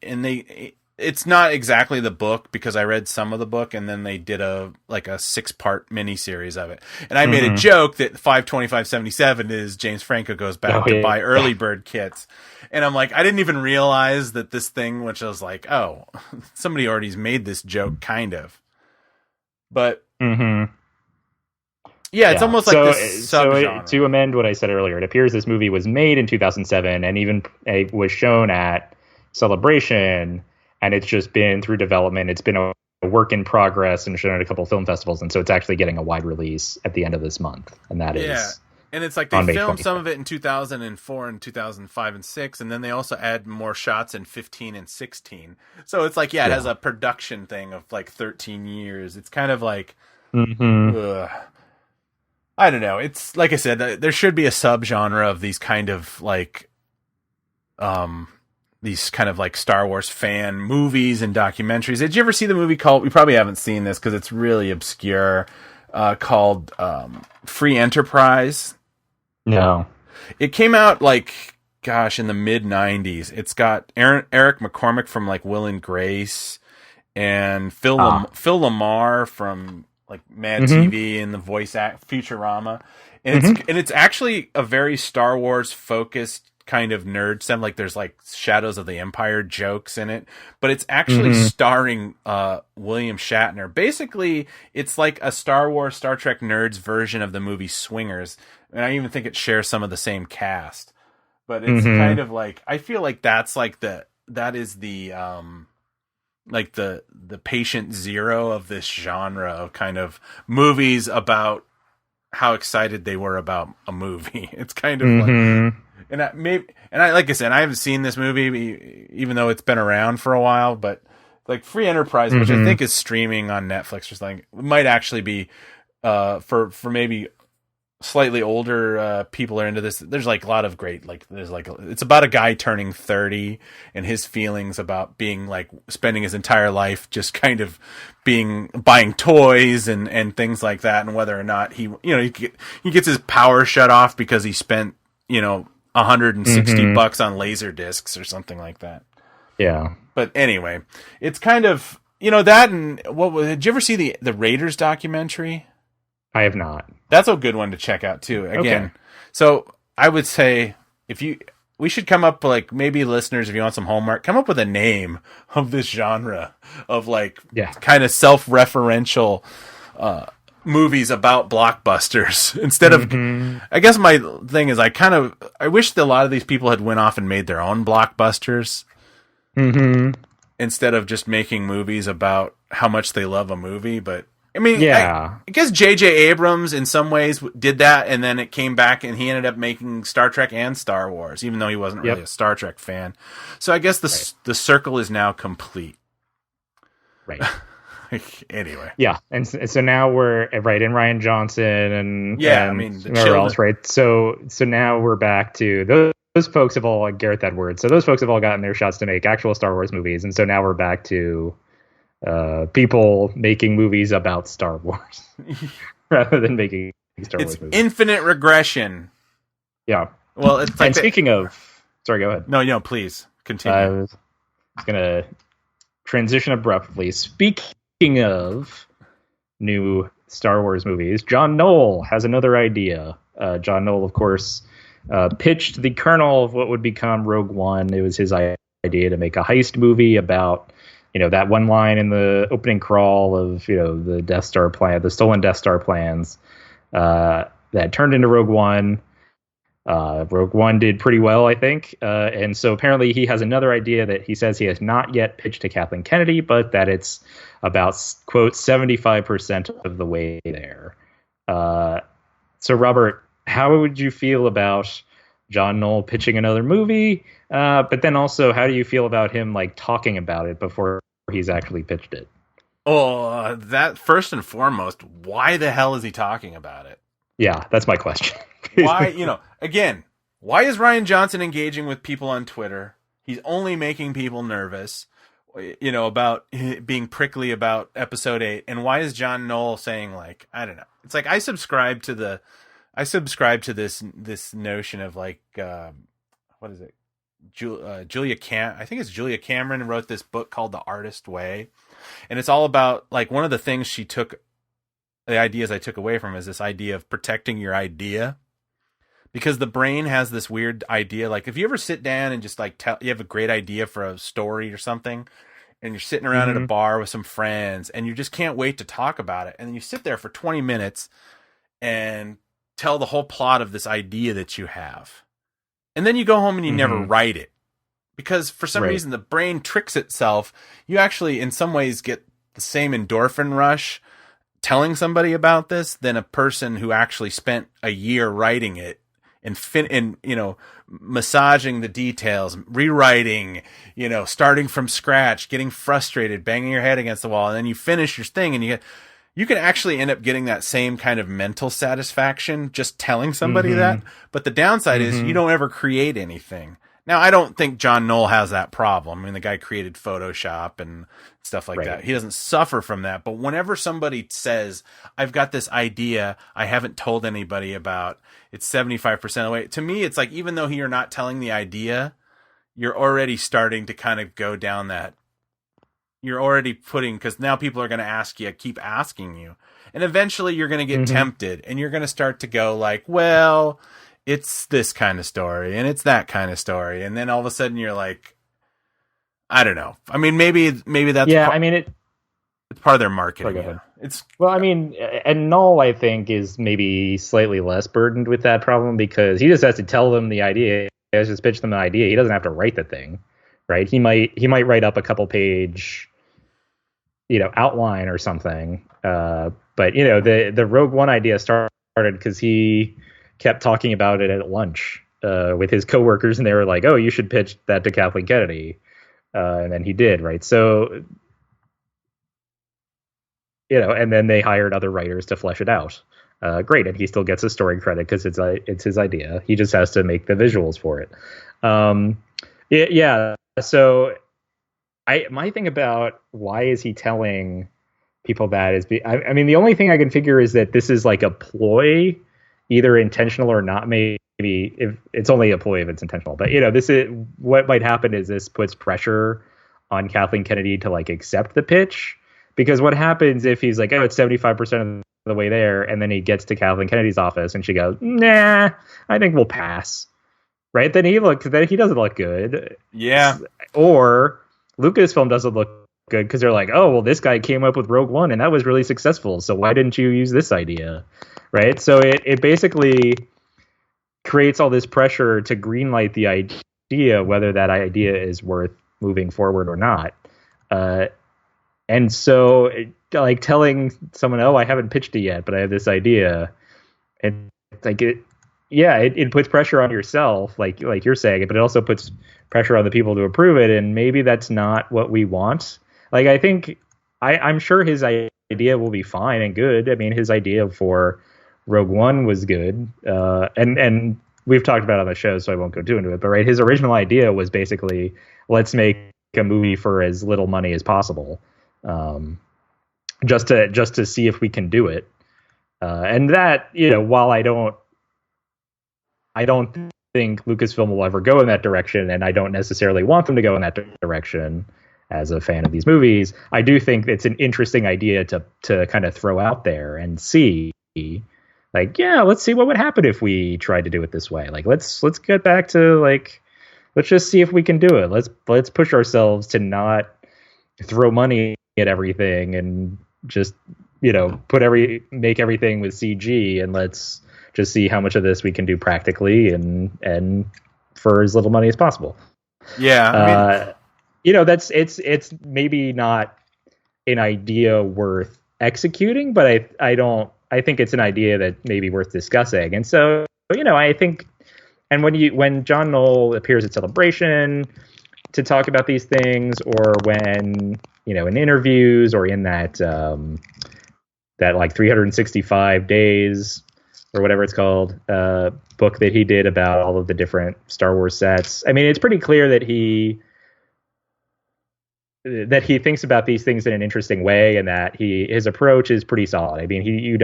it's not exactly the book because I read some of the book and then they did a 6-part miniseries of it. And I made a joke that 525.77 is James Franco goes back to buy early bird kits. And I'm like, I didn't even realize that this thing, which I was like, oh, somebody already's made this joke kind of. But yeah, it's almost like this subgenre. To amend what I said earlier, it appears this movie was made in 2007 and even was shown at Celebration, and it's just been through development. It's been a work in progress and shown at a couple of film festivals, and so it's actually getting a wide release at the end of this month, and that is. And it's like they filmed some of it in 2004 and 2005 and 6, and then they also add more shots in 15 and 16. So it's like, it has a production thing of like 13 years. It's kind of like, I don't know. It's like I said, there should be a subgenre of these kind of like, Star Wars fan movies and documentaries. Did you ever see the movie called, we probably haven't seen this because it's really obscure, called Free Enterprise? No. It came out in the mid 90s. It's got Eric McCormick from like Will and Grace and Phil Lamar from like Mad TV and the voice act Futurama. And it's actually a very Star Wars focused kind of nerd sim. Like there's like Shadows of the Empire jokes in it, but it's actually starring William Shatner. Basically, it's like a Star Wars, Star Trek nerds version of the movie Swingers. And I even think it shares some of the same cast. But it's kind of like, I feel like that's like that is the like the patient zero of this genre of kind of movies about how excited they were about a movie. It's kind of like, like I said, I haven't seen this movie even though it's been around for a while, but like Free Enterprise, which I think is streaming on Netflix or something, might actually be for maybe slightly older people are into this. There's like a lot of great, like there's like, it's about a guy turning 30 and his feelings about being like spending his entire life just kind of buying toys and things like that, and whether or not he gets his power shut off because he spent $160 on laser discs or something like that. Yeah. But anyway, it's kind of, that, and did you ever see the Raiders documentary? I have not. That's a good one to check out too. Again, So I would say we should come up, like, maybe listeners, if you want some homework, come up with a name of this genre of like kind of self-referential movies about blockbusters instead of, I guess my thing is I wish that a lot of these people had went off and made their own blockbusters instead of just making movies about how much they love a movie. But I mean, I guess J.J. Abrams in some ways did that, and then it came back and he ended up making Star Trek and Star Wars, even though he wasn't really a Star Trek fan. So I guess the circle is now complete. Right. Anyway. Yeah, and so now we're in Rian Johnson and the else, right? So now we're back to those folks have all, like Gareth Edwards. So those folks have all gotten their shots to make actual Star Wars movies, and so now we're back to people making movies about Star Wars rather than making Star Wars movies. Infinite regression. Yeah. Well, it's like, and speaking of, sorry, go ahead. No, please continue. I was gonna transition abruptly. Speaking of new Star Wars movies, John Knoll has another idea. John Knoll, of course, pitched the kernel of what would become Rogue One. It was his idea to make a heist movie about, that one line in the opening crawl of, the Death Star plan, the stolen Death Star plans, that turned into Rogue One. Rogue One did pretty well, I think. And so apparently he has another idea that he says he has not yet pitched to Kathleen Kennedy, but that it's about, quote, 75% of the way there. So, Robert, how would you feel about John Knoll pitching another movie? But then also, how do you feel about him, like, talking about it before he's actually pitched it? Oh, that first and foremost, why the hell is he talking about it? Yeah, that's my question. Why, again, why is Rian Johnson engaging with people on Twitter? He's only making people nervous, about being prickly about episode 8. And why is John Knoll saying, like, I don't know. It's like, I subscribe to this notion of, like, what is it? I think it's Julia Cameron wrote this book called The Artist Way, and it's all about like one of the things the ideas I took away from is this idea of protecting your idea, because the brain has this weird idea. Like if you ever sit down and just like you have a great idea for a story or something, and you're sitting around at a bar with some friends and you just can't wait to talk about it, and then you sit there for 20 minutes and tell the whole plot of this idea that you have. And then you go home and you never write it, because for some reason the brain tricks itself. You actually, in some ways, get the same endorphin rush telling somebody about this than a person who actually spent a year writing it and massaging the details, rewriting, starting from scratch, getting frustrated, banging your head against the wall, and then you finish your thing, and you can actually end up getting that same kind of mental satisfaction just telling somebody that. But the downside is you don't ever create anything. Now, I don't think John Knoll has that problem. I mean, the guy created Photoshop and stuff like that. He doesn't suffer from that. But whenever somebody says, I've got this idea I haven't told anybody about, it's 75% of the way. To me, it's like, even though you're not telling the idea, you're already starting to kind of go down that. You're already because now people are going to keep asking you. And eventually you're going to get tempted, and you're going to start to go like, well, it's this kind of story and it's that kind of story. And then all of a sudden you're like, I don't know. I mean, maybe that's, it's part of their marketing. And Null, I think, is maybe slightly less burdened with that problem, because he just has to tell them the idea. He has to just pitch them the idea. He doesn't have to write the thing, right? He might write up a couple page, outline or something. But the Rogue One idea started because he kept talking about it at lunch with his coworkers, and they were like, "Oh, you should pitch that to Kathleen Kennedy," and then he did, right? So, and then they hired other writers to flesh it out. Great, and he still gets a story credit because it's his idea. He just has to make the visuals for it. So, my thing about why is he telling people that is, I mean, the only thing I can figure is that this is like a ploy, either intentional or not. Maybe if it's only a ploy if it's intentional, but this is what might happen is this puts pressure on Kathleen Kennedy to like accept the pitch, because what happens if he's like, oh, it's 75% of the way there, and then he gets to Kathleen Kennedy's office and she goes, nah, I think we'll pass, right? Then he doesn't look good. Yeah. Or Lucasfilm doesn't look good because they're like, oh, well, this guy came up with Rogue One and that was really successful, so why didn't you use this idea? Right? So it basically creates all this pressure to greenlight the idea, whether that idea is worth moving forward or not. And so like telling someone, oh, I haven't pitched it yet, but I have this idea, and like it puts pressure on yourself, like you're saying, but it also puts pressure on the people to approve it, and maybe that's not what we want. Like, I think I'm sure his idea will be fine and good. I mean, his idea for Rogue One was good, and we've talked about it on the show, so I won't go too into it. But his original idea was basically, let's make a movie for as little money as possible, just to see if we can do it. And that, while I don't think Lucasfilm will ever go in that direction, and I don't necessarily want them to go in that direction as a fan of these movies, I do think it's an interesting idea to kind of throw out there and see. Like, yeah, let's see what would happen if we tried to do it this way. Like, let's get back to let's just see if we can do it. Let's push ourselves to not throw money at everything and just make everything with CG, and let's just see how much of this we can do practically and for as little money as possible. Yeah, it's maybe not an idea worth executing, but I think it's an idea that may be worth discussing. And so, I think, and when John Knoll appears at Celebration to talk about these things, or when, in interviews, or in that like 365 days or whatever it's called, book that he did about all of the different Star Wars sets. I mean, it's pretty clear that he thinks about these things in an interesting way, and that his approach is pretty solid. I mean,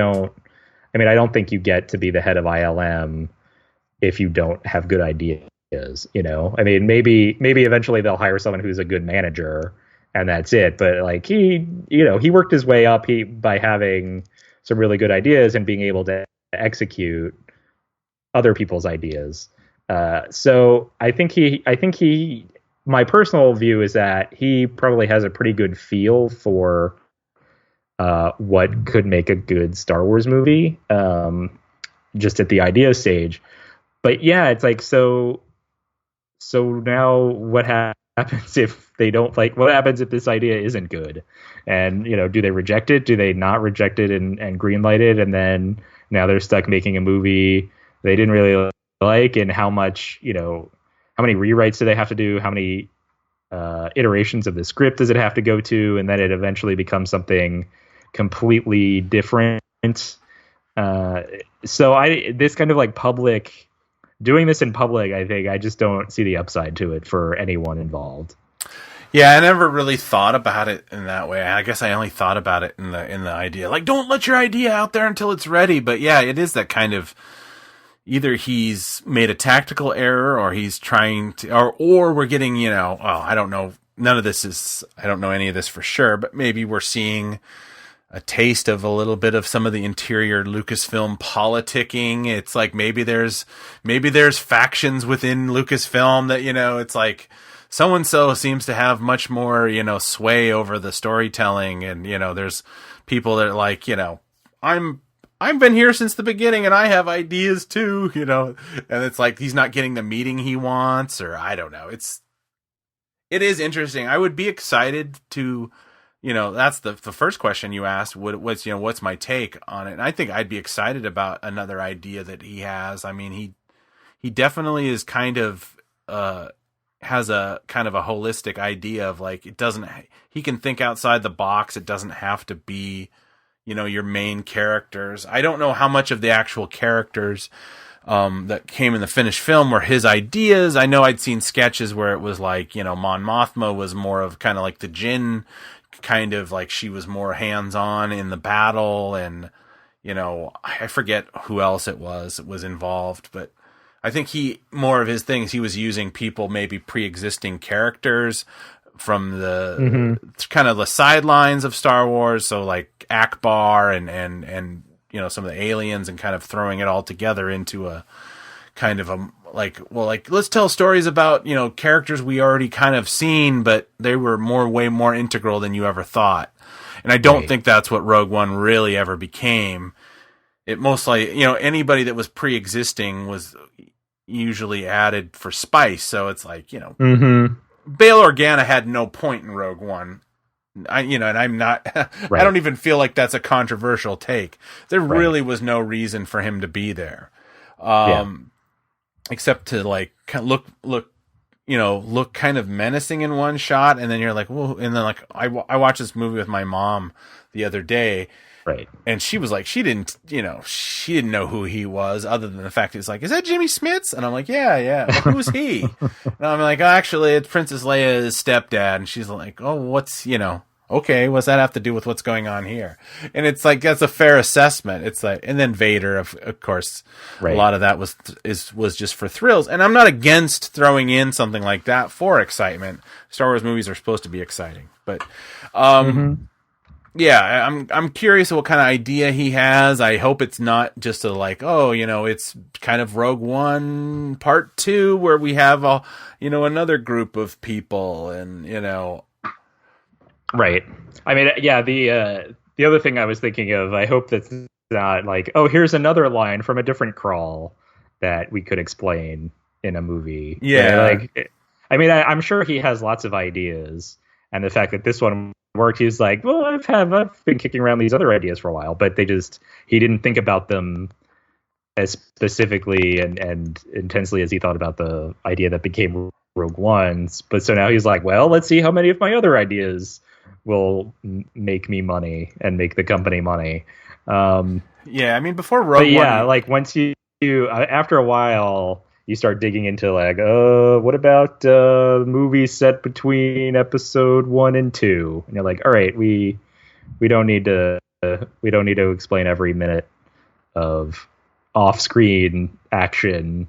I don't think you get to be the head of ILM if you don't have good ideas. You know, I mean, maybe eventually they'll hire someone who's a good manager, and that's it. But like he worked his way up by having some really good ideas and being able to execute other people's ideas. So I think he. My personal view is that he probably has a pretty good feel for what could make a good Star Wars movie, just at the idea stage. But yeah, it's like so now what happens if they don't like? What happens if this idea isn't good? And do they reject it? Do they not reject it and greenlight it? And then now they're stuck making a movie they didn't really like. And how much how many rewrites do they have to do? How many iterations of the script does it have to go to? And then it eventually becomes something completely different. So this kind of like doing this in public, I think I just don't see the upside to it for anyone involved. Yeah, I never really thought about it in that way. I guess I only thought about it in the idea, like, don't let your idea out there until it's ready. But yeah, it is that kind of, either he's made a tactical error, or he's trying to, or we're getting, I don't know. I don't know any of this for sure, but maybe we're seeing a taste of a little bit of some of the interior Lucasfilm politicking. It's like maybe there's factions within Lucasfilm that, it's like so-and-so seems to have much more, sway over the storytelling. And, there's people that are like, I've been here since the beginning and I have ideas too, and it's like he's not getting the meeting he wants, or I don't know. It is interesting. I would be excited to, that's the first question you asked. What's my take on it? And I think I'd be excited about another idea that he has. I mean, he definitely is kind of, has a kind of a holistic idea of like, he can think outside the box. It doesn't have to be, your main characters. I don't know how much of the actual characters that came in the finished film were his ideas. I know I'd seen sketches where it was like, Mon Mothma was more of kind of like the Jinn, kind of like she was more hands-on in the battle, and I forget who else it was involved, but I think more of his things, he was using people, maybe pre-existing characters from the kind of the sidelines of Star Wars, so like Akbar and some of the aliens, and kind of throwing it all together into a kind of a let's tell stories about characters we already kind of seen, but they were way more integral than you ever thought. And I don't think that's what Rogue One really ever became. It mostly, anybody that was pre-existing was usually added for spice. So it's like, Bail Organa had no point in Rogue One. And I'm not, I don't even feel like that's a controversial take. There really was no reason for him to be there. Except to like look kind of menacing in one shot. And then you're like, whoa. And then like, I watched this movie with my mom the other day. Right. And she was like, she didn't know who he was, other than the fact he's like, is that Jimmy Smits? And I'm like, yeah. Like, who's he? And I'm like, oh, actually, it's Princess Leia's stepdad. And she's like, oh, what's, okay, what's that have to do with what's going on here? And it's like, that's a fair assessment. It's like, and then Vader, of course, a lot of that was just for thrills. And I'm not against throwing in something like that for excitement. Star Wars movies are supposed to be exciting, but, yeah, I'm curious what kind of idea he has. I hope it's not just it's kind of Rogue One Part 2 where we have another group of people and Right. I mean, yeah, the other thing I was thinking of, I hope that's not like, oh, here's another line from a different crawl that we could explain in a movie. Yeah. I mean, I'm sure he has lots of ideas, and the fact that this one worked, he's like, well, I've been kicking around these other ideas for a while, but he didn't think about them as specifically and intensely as he thought about the idea that became Rogue One's. But so now he's like, well, let's see how many of my other ideas will make me money and make the company money. Yeah, I mean, before Rogue One, yeah, like once you after a while, you start digging into like, what about the movie set between episode 1 and 2? And you're like, all right, we don't need to explain every minute of off-screen action,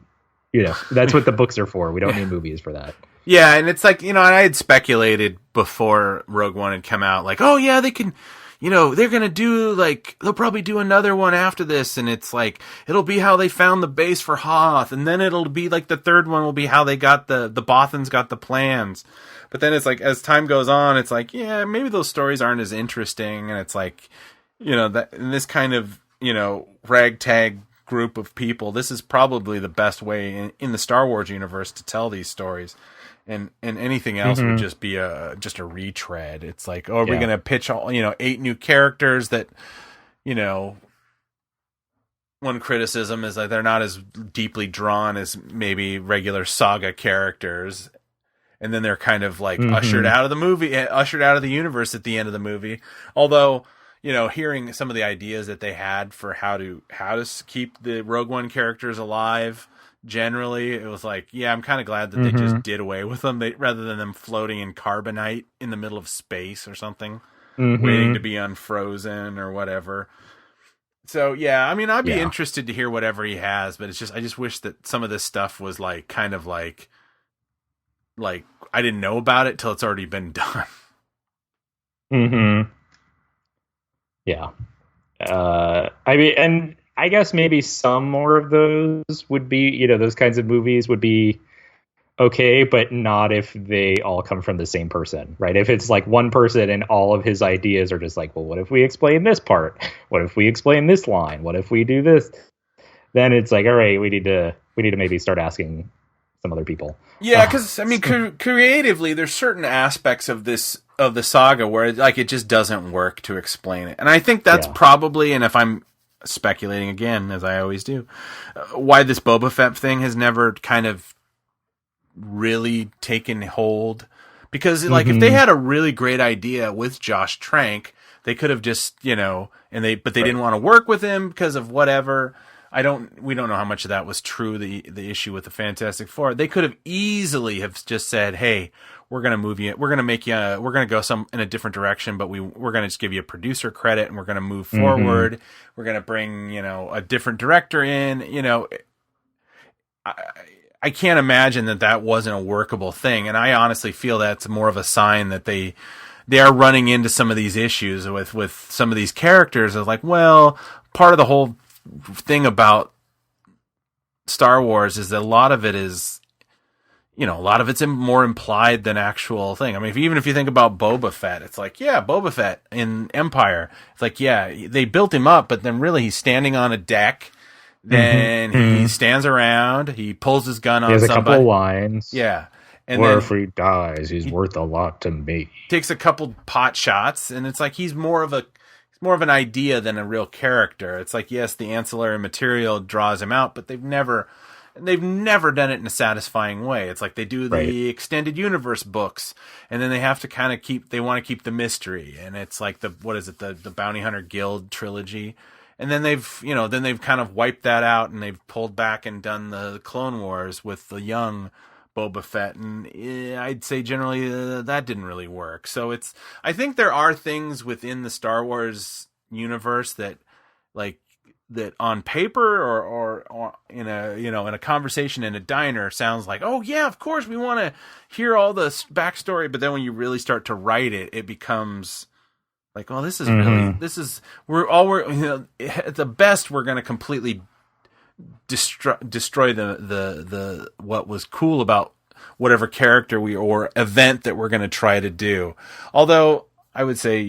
That's what the books are for. We don't need movies for that. Yeah, and it's like, and I had speculated before Rogue One had come out, like, oh yeah, they can, they're going to do, like, they'll probably do another one after this, and it's like, it'll be how they found the base for Hoth, and then it'll be like the third one will be how they got the Bothans got the plans. But then it's like, as time goes on, it's like, yeah, maybe those stories aren't as interesting, and it's like, that in this kind of, ragtag group of people, this is probably the best way in the Star Wars universe to tell these stories. And anything else would just be just a retread. It's like, oh, are we going to pitch all 8 new characters that, one criticism is that they're not as deeply drawn as maybe regular saga characters, and then they're kind of like ushered out of the movie, ushered out of the universe at the end of the movie. Although, hearing some of the ideas that they had for how to keep the Rogue One characters alive. Generally, it was like, yeah, I'm kind of glad that they just did away with them, rather than them floating in carbonite in the middle of space or something, waiting to be unfrozen or whatever. So, yeah, I mean, I'd be interested to hear whatever he has, but I just wish that some of this stuff was like, kind of like I didn't know about it till it's already been done. Yeah. I mean, and I guess maybe some more of those would be, those kinds of movies would be okay, but not if they all come from the same person, right? If it's like one person and all of his ideas are just like, well, what if we explain this part? What if we explain this line? What if we do this? Then it's like, all right, we need to maybe start asking some other people. Yeah, because I mean, creatively, there's certain aspects of the saga where it just doesn't work to explain it, and I think that's probably, and if I'm speculating again, as I always do, why this Boba Fett thing has never kind of really taken hold. Because if they had a really great idea with Josh Trank, they could have just, but they didn't want to work with him because of whatever. We don't know how much of that was true. The issue with the Fantastic Four, they could have easily have just said, hey, we're going to move you. We're going to make you. We're going to go in a different direction, but we're going to just give you a producer credit, and we're going to move forward. We're going to bring a different director in. I can't imagine that wasn't a workable thing, and I honestly feel that's more of a sign that they are running into some of these issues with some of these characters. Of like, well, part of the whole thing about Star Wars is that a lot of it is. A lot of it's more implied than actual thing. I mean, even if you think about Boba Fett, it's like, yeah, Boba Fett in Empire. It's like, yeah, they built him up, but then really he's standing on a deck. Then he stands around. He pulls his gun on somebody. He has a couple of lines. Yeah. And or if he dies, he's worth a lot to me. Takes a couple pot shots, and it's like he's more of an idea than a real character. It's like, yes, the ancillary material draws him out, but they've never done it in a satisfying way. It's like they do the extended universe books, and then they have to kind of keep the mystery. And it's like the Bounty Hunter Guild trilogy. And then they've kind of wiped that out, and they've pulled back and done the Clone Wars with the young Boba Fett. And I'd say generally that didn't really work. So I think there are things within the Star Wars universe that on paper or in a conversation in a diner sounds like, oh yeah, of course we want to hear all the backstory, but then when you really start to write it, it becomes like, oh, at the best we're going to completely destroy the what was cool about whatever character or event that we're going to try to do. Although I would say,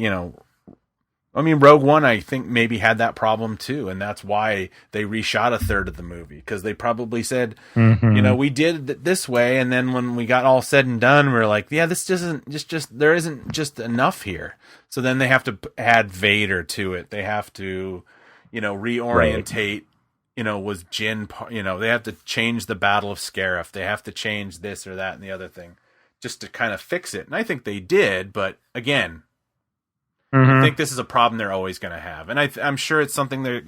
Rogue One, I think maybe had that problem too, and that's why they reshot a third of the movie, because they probably said, we did it this way, and then when we got all said and done, we're like, yeah, this isn't just there isn't just enough here. So then they have to add Vader to it. They have to, reorientate. Was Jin? They have to change the Battle of Scarif. They have to change this or that and the other thing, just to kind of fix it. And I think they did, but again. I think this is a problem they're always going to have, and I'm sure it's something they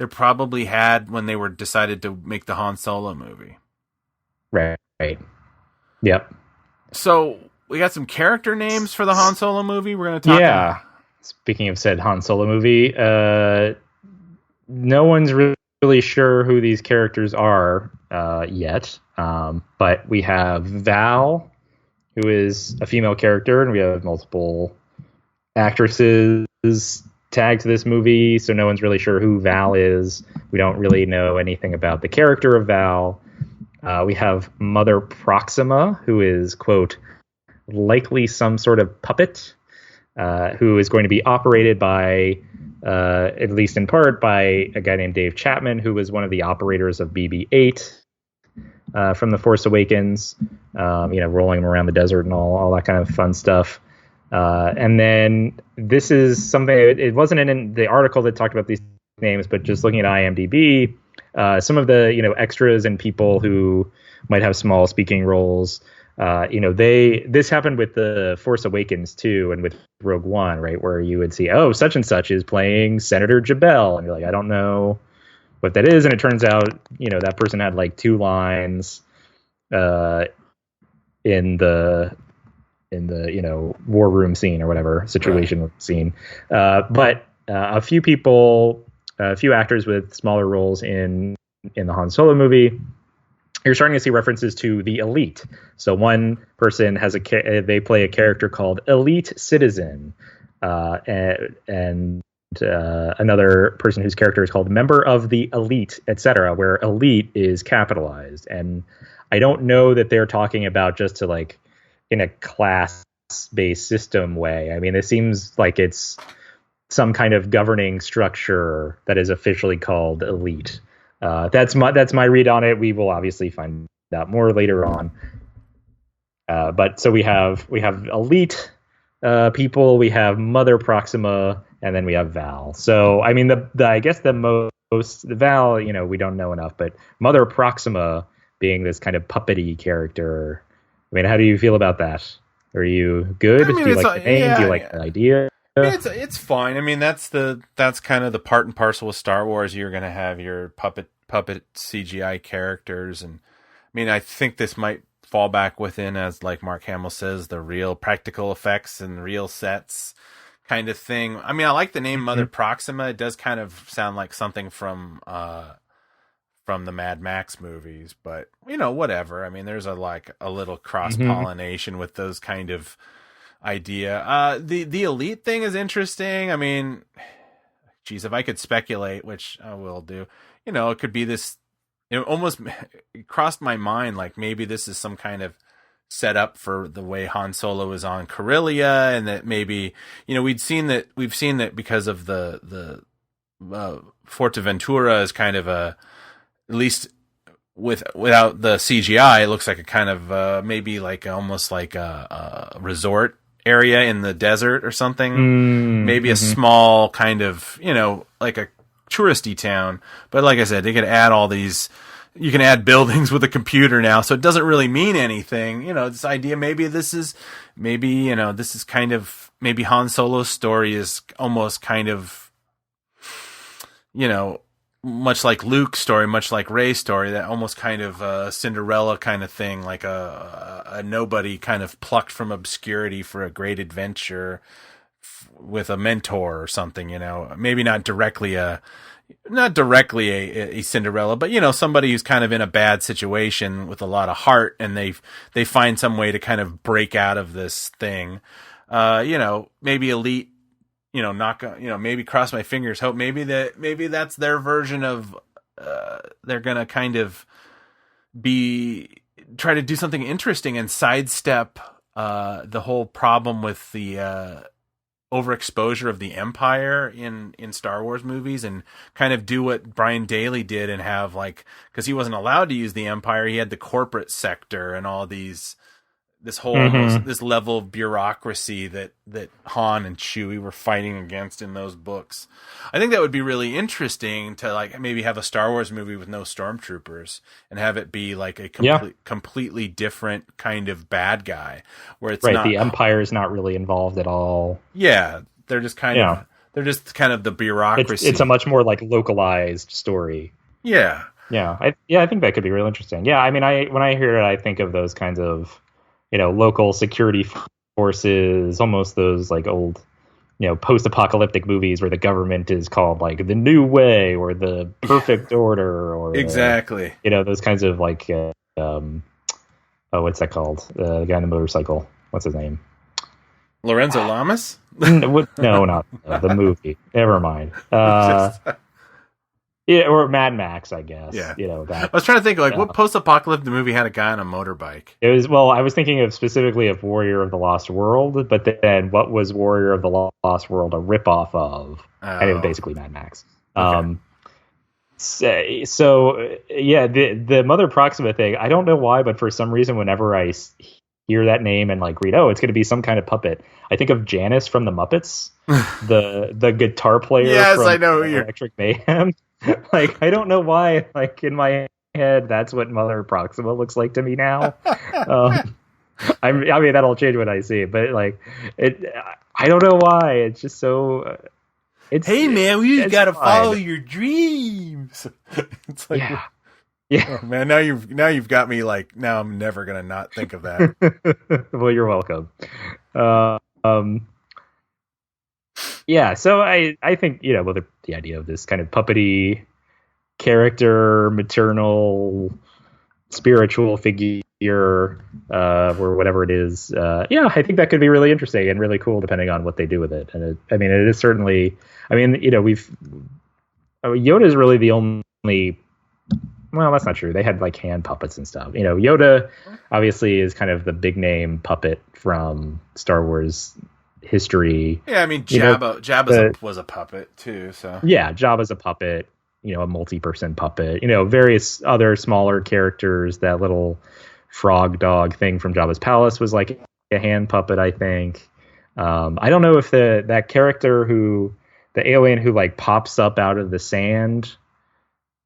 probably had when they were decided to make the Han Solo movie. Right. Yep. So we got some character names for the Han Solo movie. We're going to talk. Yeah. Speaking of said Han Solo movie, no one's really really sure who these characters are yet, but we have Val, who is a female character, and we have multiple actresses tagged to this movie, so no one's really sure who Val is. We don't really know anything about the character of Val. We have Mother Proxima, who is, quote, likely some sort of puppet, who is going to be operated by, at least in part, by a guy named Dave Chapman, who was one of the operators of BB-8 from The Force Awakens, rolling him around the desert and all that kind of fun stuff. And then this is something, it wasn't in the article that talked about these names, but just looking at IMDb, some of the, extras and people who might have small speaking roles, this happened with The Force Awakens too, and with Rogue One, right, where you would see, such and such is playing Senator Jabel, and you're like, I don't know what that is, and it turns out, that person had like 2 lines in the war room scene or whatever situation scene, but a few actors with smaller roles in the Han Solo movie. You're starting to see references to the Elite. So one person they play a character called Elite Citizen, and another person whose character is called Member of the Elite, etc., where Elite is capitalized. And I don't know that they're talking about just to like in a class-based system way. I mean, it seems like it's some kind of governing structure that is officially called Elite. That's my read on it. We will obviously find out more later on. But so we have Elite people, we have Mother Proxima, and then we have Val. So I mean, I guess the Val, we don't know enough, but Mother Proxima being this kind of puppety character. I mean, how do you feel about that? Are you good? Do you like the name? Yeah, do you like the idea? It's fine. I mean, that's kind of the part and parcel with Star Wars. You're going to have your puppet CGI characters, and I mean, I think this might fall back within, as like Mark Hamill says, the real practical effects and real sets kind of thing. I mean, I like the name Mother Proxima. It does kind of sound like something from the Mad Max movies, but whatever. I mean, there's a little cross pollination with those kind of idea. The Elite thing is interesting. I mean, geez, if I could speculate, which I will do, it could be this. It crossed my mind like maybe this is some kind of setup for the way Han Solo is on Corellia, and that maybe we've seen that because of the Forteventura is kind of a, at least without the CGI, it looks like a kind of maybe like almost like a resort area in the desert or something. Maybe a small kind of, like a touristy town. But like I said, they could add all these, you can add buildings with a computer now, so it doesn't really mean anything. This idea, maybe this is kind of, maybe Han Solo's story is almost kind of, much like Luke's story, much like Rey's story, that almost kind of a Cinderella kind of thing, like a nobody kind of plucked from obscurity for a great adventure with a mentor or something, maybe not directly a Cinderella, but somebody who's kind of in a bad situation with a lot of heart, and they find some way to kind of break out of this thing. Maybe Elite, maybe cross my fingers, hope maybe that's their version of, they're going to kind of try to do something interesting and sidestep, the whole problem with the, overexposure of the Empire in Star Wars movies, and kind of do what Brian Daley did and have because he wasn't allowed to use the Empire, he had the corporate sector and all this whole this level of bureaucracy that Han and Chewie were fighting against in those books. I think that would be really interesting to maybe have a Star Wars movie with no stormtroopers and have it be like a completely different kind of bad guy, where it's not, the Empire is not really involved at all. Yeah, they're just kind of the bureaucracy. It's a much more localized story. Yeah. I think that could be real interesting. Yeah, I mean, when I hear it, I think of those kinds of local security forces, almost those old post-apocalyptic movies where the government is called like the New Way or the Perfect Order, or exactly, those kinds of like, what's that called? The guy on the motorcycle. What's his name? Lorenzo Lamas? No, not the movie. Never mind. Yeah, or Mad Max, I guess. Yeah. That. I was trying to think, like, what post-apocalyptic movie had a guy on a motorbike? I was thinking specifically of Warrior of the Lost World, but then what was Warrior of the Lost World a ripoff of? And it was basically Mad Max. Okay. The Mother Proxima thing, I don't know why, but for some reason, whenever I hear that name and like read, it's going to be some kind of puppet, I think of Janice from the Muppets, the guitar player. Yes, from I know Electric Mayhem. Like, I don't know why, like, in my head, that's what Mother Proxima looks like to me now. I mean, that'll change when I see it, but, like, I don't know why. It's just so... hey, man, we just got to follow your dreams. It's like... Yeah. Oh, man, now you've got me, like, now I'm never going to not think of that. Well, you're welcome. Yeah, so I think, the idea of this kind of puppety character, maternal, spiritual figure, or whatever it is, I think that could be really interesting and really cool depending on what they do with it. And it is certainly, Yoda is really the only, well, that's not true. They had like hand puppets and stuff. Yoda obviously is kind of the big name puppet from Star Wars history. Yeah, I mean, Jabba was a puppet too. So yeah, Jabba's a puppet. A multi-person puppet. Various other smaller characters. That little frog dog thing from Jabba's palace was like a hand puppet, I think. I don't know if that character the alien who like pops up out of the sand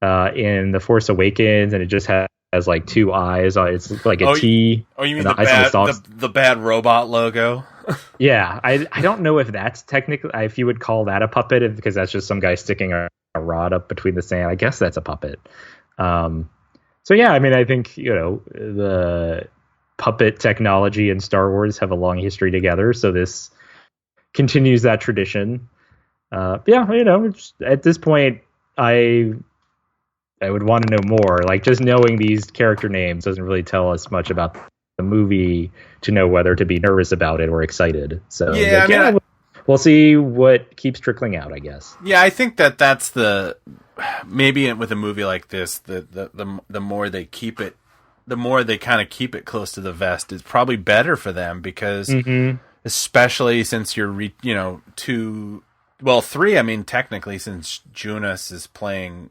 in The Force Awakens, and it just has like two eyes. It's like a T. Oh, you mean the bad robot logo? Yeah, I don't know if that's technically, if you would call that a puppet, because that's just some guy sticking a rod up between the sand. I guess that's a puppet. So yeah, I think the puppet technology and Star Wars have a long history together, so this continues that tradition. At this point, I would want to know more. Like, just knowing these character names doesn't really tell us much about the movie to know whether to be nervous about it or excited. So we'll see what keeps trickling out, I guess. Yeah, I think that's maybe with a movie like this, the more they keep it, the more they kind of keep it close to the vest is probably better for them, because especially since you're three. I mean, technically, since Jonas is playing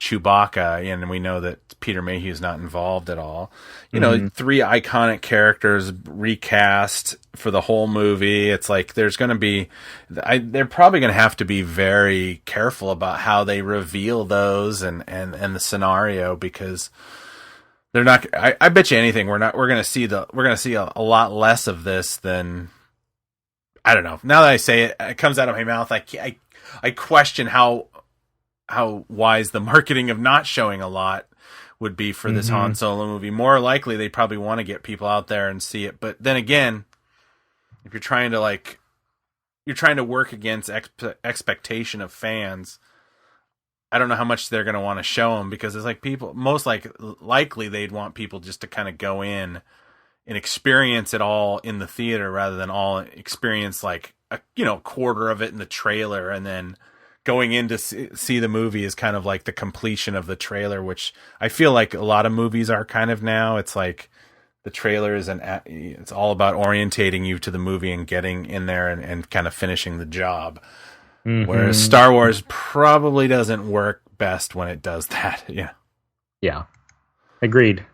Chewbacca, and we know that Peter Mayhew is not involved at all. Three iconic characters recast for the whole movie. It's like they're probably going to have to be very careful about how they reveal those and the scenario, because they're not. I bet you anything we're going to see a lot less of this than, I don't know. Now that I say it, it comes out of my mouth. I question how wise the marketing of not showing a lot would be for this Han Solo movie. More likely, they probably want to get people out there and see it. But then again, if you're trying to work against expectation of fans, I don't know how much they're going to want to show them, because it's like likely they'd want people just to kind of go in and experience it all in the theater, rather than all experience like a quarter of it in the trailer, and then going in to see the movie is kind of like the completion of the trailer, which I feel like a lot of movies are kind of now. It's like the trailer it's all about orientating you to the movie and getting in there and kind of finishing the job. Whereas Star Wars probably doesn't work best when it does that. Yeah. Yeah. Agreed.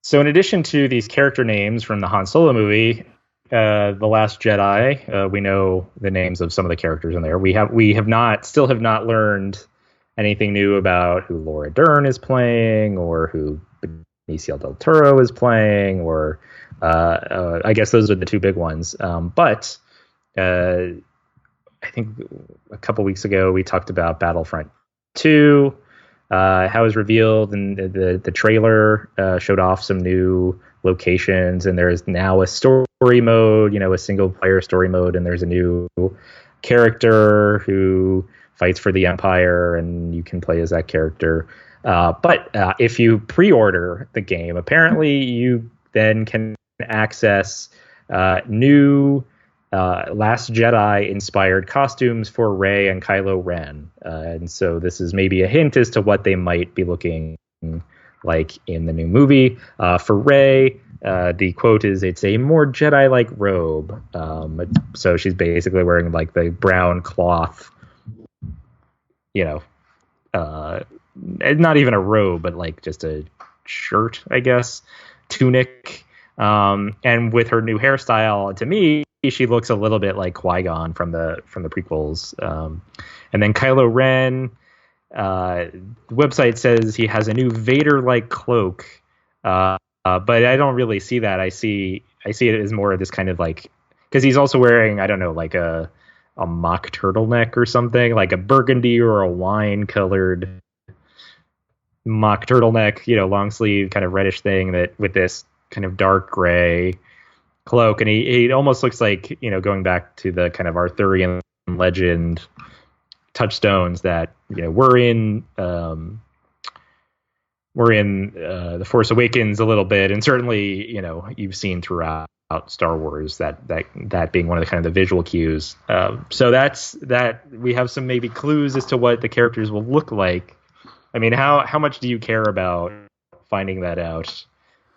So in addition to these character names from the Han Solo movie, The Last Jedi, we know the names of some of the characters in there. We have not learned anything new about who Laura Dern is playing, or who Benicio del Toro is playing, or I guess those are the two big ones. But I think a couple weeks ago we talked about Battlefront 2. How it was revealed, and the trailer showed off some new locations, and there is now a story mode, a single player story mode, and there's a new character who fights for the Empire, and you can play as that character. But if you pre-order the game, apparently you then can access new Last Jedi inspired costumes for Rey and Kylo Ren. And so this is maybe a hint as to what they might be looking like in the new movie. For Rey, the quote is, "It's a more Jedi-like robe." So she's basically wearing like the brown cloth, not even a robe, but like just a shirt, I guess, tunic. And with her new hairstyle, to me, she looks a little bit like Qui-Gon from the prequels. And then Kylo Ren, the website says he has a new Vader-like cloak, but I don't really see that. I see it as more of this kind of like, because he's also wearing, I don't know, like a mock turtleneck or something, like a burgundy or a wine-colored mock turtleneck, long sleeve kind of reddish thing that with this kind of dark gray cloak, and he almost looks like, going back to the kind of Arthurian legend touchstones that we're in The Force Awakens a little bit, and certainly you've seen throughout Star Wars that being one of the kind of the visual cues. So that's that. We have some maybe clues as to what the characters will look like. I mean, how much do you care about finding that out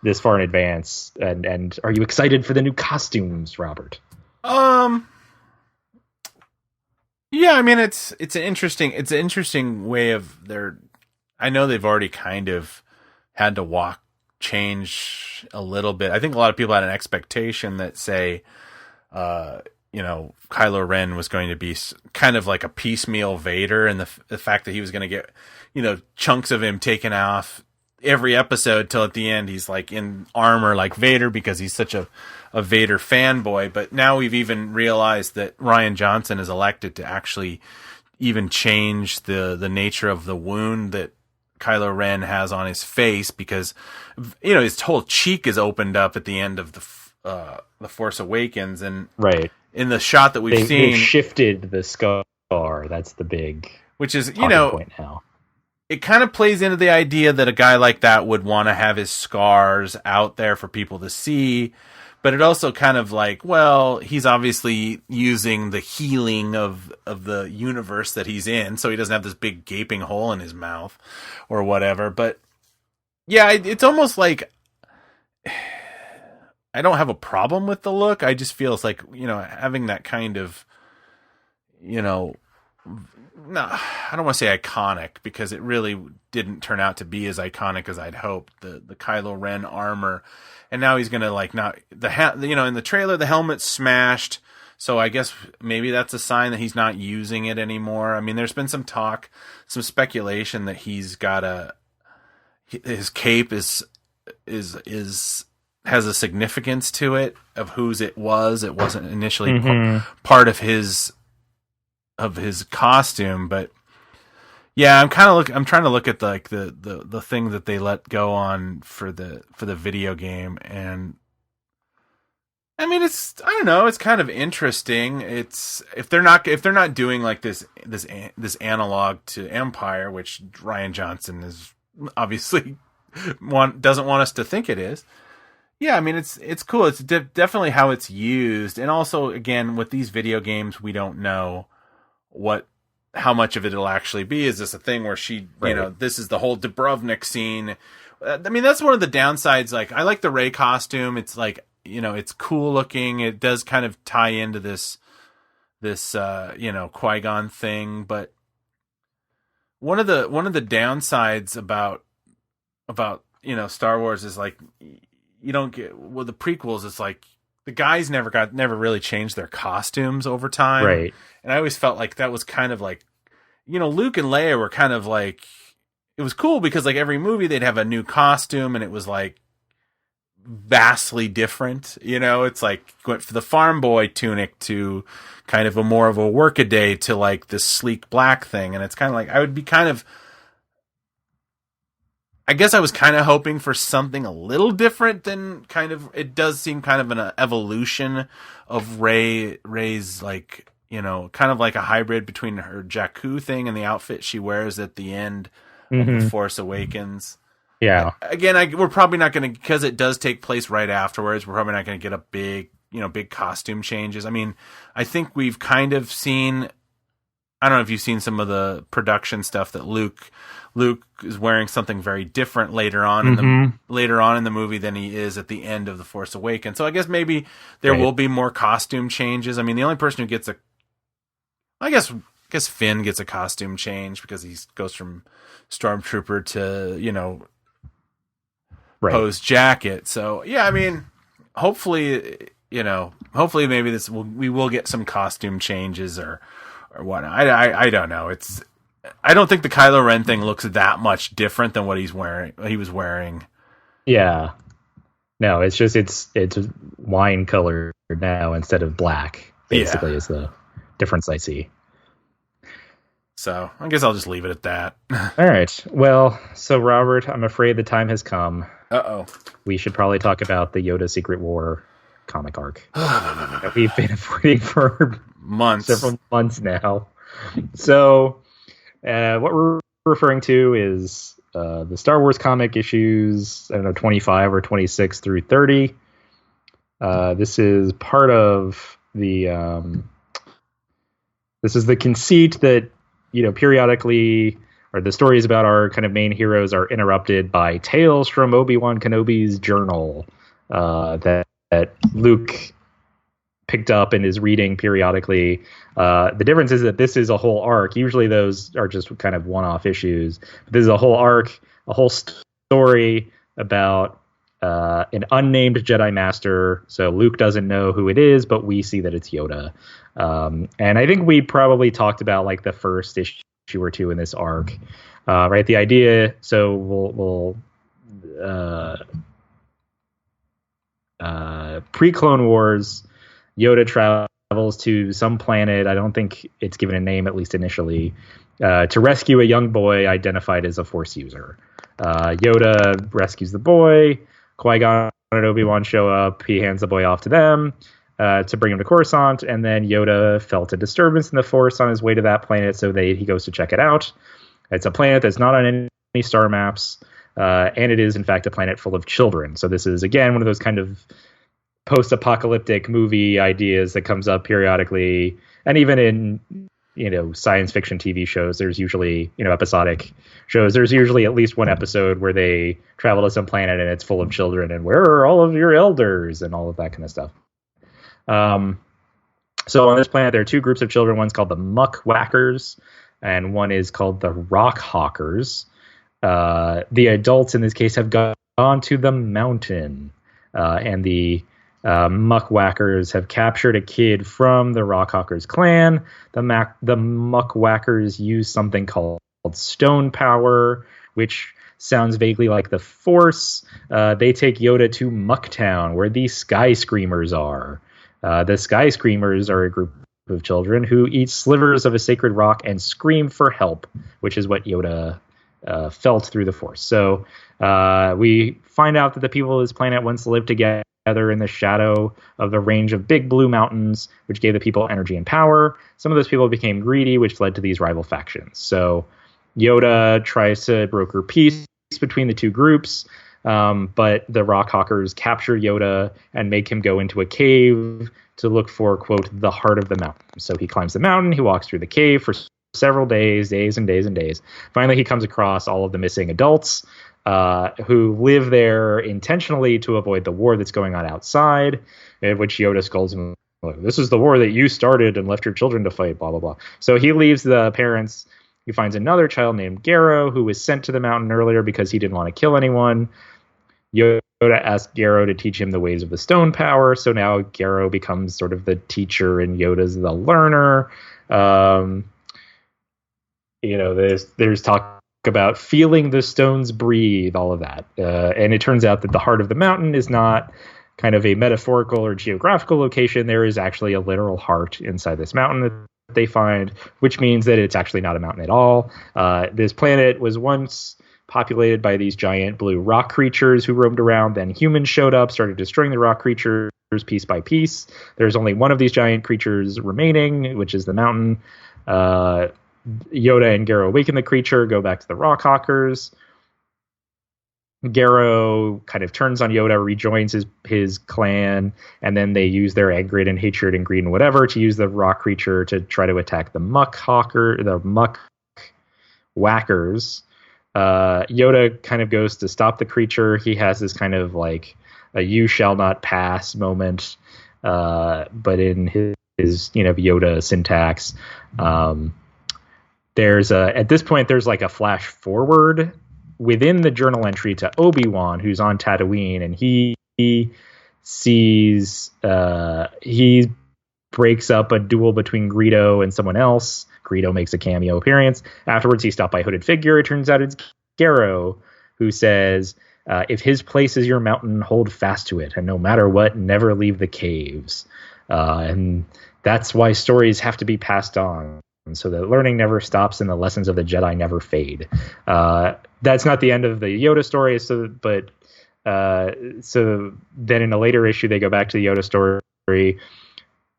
this far in advance? And are you excited for the new costumes, Robert? Yeah, I mean, it's an interesting way of their. I know they've already kind of had to change a little bit. I think a lot of people had an expectation that, say, Kylo Ren was going to be kind of like a piecemeal Vader, and the fact that he was going to get, chunks of him taken off every episode till at the end he's like in armor like Vader because he's such a Vader fanboy. But now we've even realized that Rian Johnson is elected to actually even change the nature of the wound that Kylo Ren has on his face, because his whole cheek is opened up at the end of the Force Awakens, and right in the shot that we've seen, they've shifted the scar. That's the big, which is point now. It kind of plays into the idea that a guy like that would want to have his scars out there for people to see. But it also kind of like, well, he's obviously using the healing of the universe that he's in, so he doesn't have this big gaping hole in his mouth or whatever. But yeah, it's almost like I don't have a problem with the look. I just feel it's like, having that kind of, no, I don't want to say iconic, because it really didn't turn out to be as iconic as I'd hoped. The Kylo Ren armor. And now he's gonna like not in the trailer the helmet's smashed, so I guess maybe that's a sign that he's not using it anymore. I mean, there's been some speculation that he's got his cape has a significance to it of whose it was. It wasn't initially part of his costume, but yeah, I'm trying to look at the thing that they let go on for the video game, and I mean, I don't know, it's kind of interesting. It's if they're not doing like this analog to Empire, which Rian Johnson is obviously doesn't want us to think it is. Yeah, I mean, it's cool. It's definitely how it's used, and also again with these video games, we don't know how much of it'll actually be. Is this a thing where she, right, this is the whole Dubrovnik scene? I mean, that's one of the downsides. Like, I like the Rey costume. It's like, it's cool looking. It does kind of tie into this Qui-Gon thing. But one of the downsides about Star Wars is like, you don't get, well, the prequels, it's like the guys never really changed their costumes over time. Right. And I always felt like that was kind of like, Luke and Leia were kind of like, it was cool because like every movie they'd have a new costume and it was like vastly different. It's like went from the farm boy tunic to kind of a more of a workaday to like this sleek black thing. And it's kind of like, I would be kind of I guess I was kind of hoping for something a little different than it does seem kind of an evolution of Rey's, like, you know, kind of like a hybrid between her Jakku thing and the outfit she wears at the end of The Force Awakens. Yeah. Again, we're probably not going to, because it does take place right afterwards, we're probably not going to get a big costume changes. I mean, I think we've kind of seen, I don't know if you've seen some of the production stuff that Luke is wearing something very different later on in the movie than he is at the end of The Force Awakens. So I guess maybe there will be more costume changes. I mean, the only person who gets I guess Finn gets a costume change because he goes from Stormtrooper to, you know, Poe's jacket. So yeah, I mean, hopefully maybe we will get some costume changes or whatnot. I don't know. I don't think the Kylo Ren thing looks that much different than what he was wearing. Yeah. No, it's just it's wine color now instead of black. Basically, is the difference I see. So I guess I'll just leave it at that. All right. Well, so Robert, I'm afraid the time has come. Uh-oh. We should probably talk about the Yoda Secret War comic arc that we've been avoiding for several months now. So what we're referring to is the Star Wars comic issues, 25 or 26 through 30. This is part of the this is the conceit that, you know, periodically, or the stories about our kind of main heroes are interrupted by tales from Obi-Wan Kenobi's journal that Luke picked up and is reading periodically. The difference is that this is a whole arc. Usually those are just kind of one-off issues. But this is a whole arc, a whole story about an unnamed Jedi Master. So Luke doesn't know who it is, but we see that it's Yoda. And I think we probably talked about like the first issue or two in this arc, right? The idea. So we'll pre-Clone Wars, Yoda travels to some planet. I don't think it's given a name, at least initially, to rescue a young boy identified as a Force user. Yoda rescues the boy. Qui-Gon and Obi-Wan show up. He hands the boy off to them to bring him to Coruscant, and then Yoda felt a disturbance in the Force on his way to that planet, so he goes to check it out. It's a planet that's not on any star maps, and it is, in fact, a planet full of children. So this is, again, one of those kind of post-apocalyptic movie ideas that comes up periodically, and even in, you know, science fiction TV shows, there's usually, you know, episodic shows, there's usually at least one episode where they travel to some planet and it's full of children, and where are all of your elders and all of that kind of stuff. So on this planet, there are two groups of children. One's called the Muck Whackers, and one is called the Rock Hawkers. The adults in this case have gone to the mountain, and the Muck Whackers have captured a kid from the Rock Hawkers clan. The Muck Whackers use something called stone power, which sounds vaguely like the Force. They take Yoda to Mucktown, where the Sky Screamers are. The Sky Screamers are a group of children who eat slivers of a sacred rock and scream for help, which is what Yoda felt through the Force. So we find out that the people of this planet once lived together in the shadow of the range of big blue mountains, which gave the people energy and power. Some of those people became greedy, which led to these rival factions. So Yoda tries to broker peace between the two groups, but the Rock Hawkers capture Yoda and make him go into a cave to look for, quote, the heart of the mountain. So he climbs the mountain, he walks through the cave for several days and days and days. Finally, he comes across all of the missing adults who live there intentionally to avoid the war that's going on outside, in which Yoda scolds him, this is the war that you started and left your children to fight, blah, blah, blah. So he leaves the parents. He finds another child named Garrow, who was sent to the mountain earlier because he didn't want to kill anyone. Yoda asked Garrow to teach him the ways of the stone power, so now Garrow becomes sort of the teacher and Yoda's the learner. You know, there's talk about feeling the stones breathe, all of that. And it turns out that the heart of the mountain is not kind of a metaphorical or geographical location. There is actually a literal heart inside this mountain that they find, which means that it's actually not a mountain at all. This planet was once populated by these giant blue rock creatures who roamed around. Then humans showed up, started destroying the rock creatures piece by piece. There's only one of these giant creatures remaining, which is the mountain. Yoda and Garo awaken the creature, go back to the rock hawkers. Garo kind of turns on Yoda, rejoins his clan, and then they use their anger and hatred and greed and whatever to use the rock creature to try to attack the muck whackers. Yoda kind of goes to stop the creature. He has this kind of like a "you shall not pass" moment, but in his Yoda syntax. There's at this point there's like a flash forward within the journal entry to Obi-Wan, who's on Tatooine, and he sees he breaks up a duel between Greedo and someone else. Greedo makes a cameo appearance. Afterwards, he's stopped by a hooded figure. It turns out it's Garo, who says, if his place is your mountain, hold fast to it, and no matter what, never leave the caves. And that's why stories have to be passed on, so that learning never stops and the lessons of the Jedi never fade. That's not the end of the Yoda story, so then in a later issue, they go back to the Yoda story.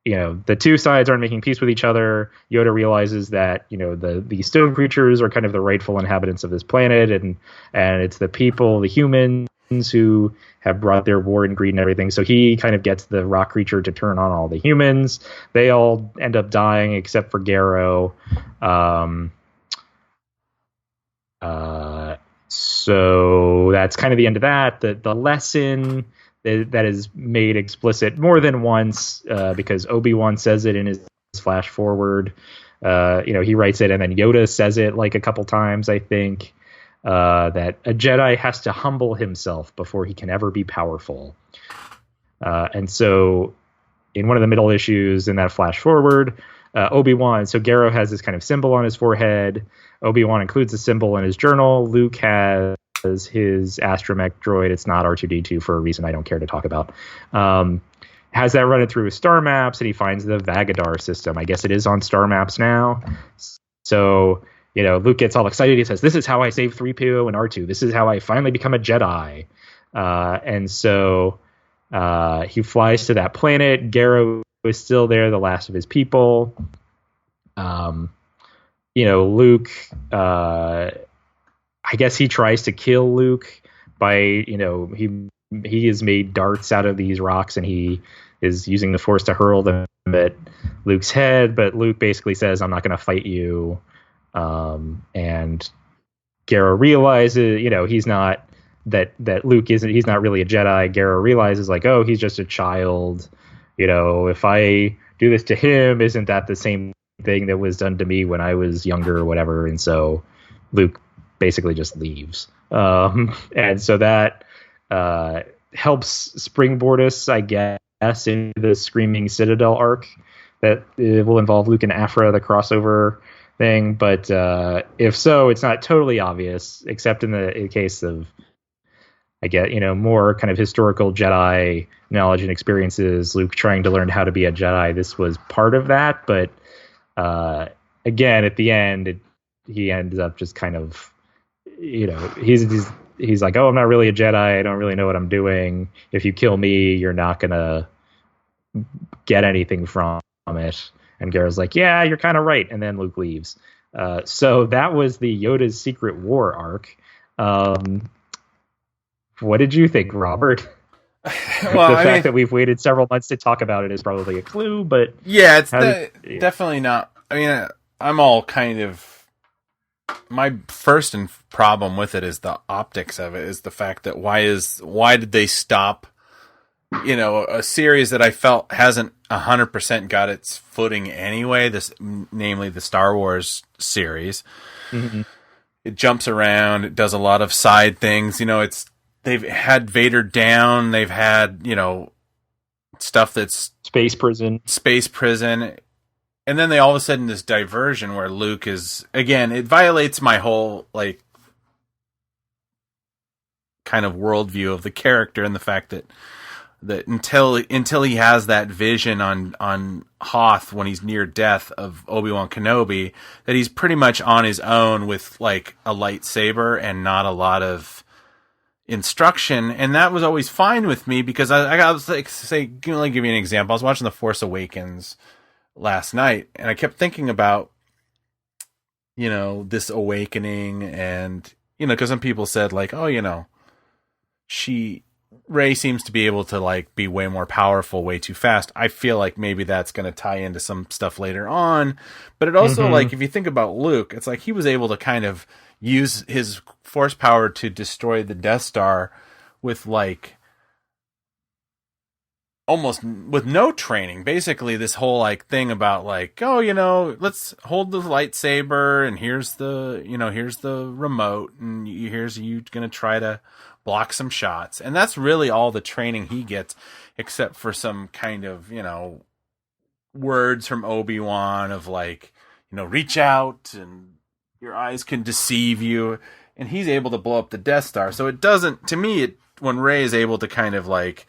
The two sides aren't making peace with each other. Yoda realizes that, the stone creatures are kind of the rightful inhabitants of this planet, and it's the people, the humans, who have brought their war and greed and everything. So he kind of gets the rock creature to turn on all the humans. They all end up dying except for Garo. So that's kind of the end of that. The lesson that is made explicit more than once, because Obi-Wan says it in his flash forward. He writes it, and then Yoda says it like a couple times, I think, that a Jedi has to humble himself before he can ever be powerful. And so in one of the middle issues in that flash forward, Obi-Wan, so Garo has this kind of symbol on his forehead. Obi-Wan includes the symbol in his journal. Luke has his astromech droid. It's not R2-D2 for a reason I don't care to talk about. Has that running through his star maps, and he finds the Vagadar system. I guess it is on star maps now. So, Luke gets all excited. He says, "This is how I save 3PO and R2. This is how I finally become a Jedi." And so he flies to that planet. Garo is still there, the last of his people. Luke, I guess he tries to kill Luke by, he has made darts out of these rocks, and he is using the Force to hurl them at Luke's head. But Luke basically says, "I'm not going to fight you." And Garo realizes, he's not that Luke isn't, he's not really a Jedi. Garo realizes like, oh, he's just a child. If I do this to him, isn't that the same thing that was done to me when I was younger or whatever? And so Luke basically just leaves. And so that helps springboard us, I guess, into the Screaming Citadel arc that will involve Luke and Aphra, the crossover thing. But if so, it's not totally obvious, except in the case of, I get, more kind of historical Jedi knowledge and experiences, Luke trying to learn how to be a Jedi. This was part of that. But again, at the end, he ends up just kind of, he's like, "Oh, I'm not really a Jedi. I don't really know what I'm doing. If you kill me, you're not going to get anything from it." And Garo's like, "Yeah, you're kind of right." And then Luke leaves. So that was the Yoda's Secret War arc. What did you think, Robert? Well, the fact that we've waited several months to talk about it is probably a clue, but yeah, it's definitely not. I mean, I'm all kind of, my first problem with it is the optics of it, is the fact that why did they stop, a series that I felt hasn't 100% got its footing anyway, namely the Star Wars series. Mm-hmm. It jumps around, it does a lot of side things, they've had Vader down, they've had, stuff that's space prison. And then they all of a sudden this diversion where Luke is, again, it violates my whole, kind of worldview of the character, and the fact that that until he has that vision on Hoth when he's near death of Obi-Wan Kenobi, that he's pretty much on his own with like a lightsaber and not a lot of instruction. And that was always fine with me, because I was like, say, let me give you an example. I was watching The Force Awakens last night, and I kept thinking about, this awakening, and, because some people said like, oh, Rey seems to be able to like be way more powerful way too fast. I feel like maybe that's going to tie into some stuff later on, but it also like, if you think about Luke, it's like he was able to kind of use his force power to destroy the Death Star with like almost with no training. Basically this whole like thing about like, oh, let's hold the lightsaber, and here's the remote, and here's you going to try to block some shots. And that's really all the training he gets, except for some kind of, words from Obi-Wan of like, reach out and your eyes can deceive you. And he's able to blow up the Death Star. So it doesn't, to me, when Rey is able to kind of like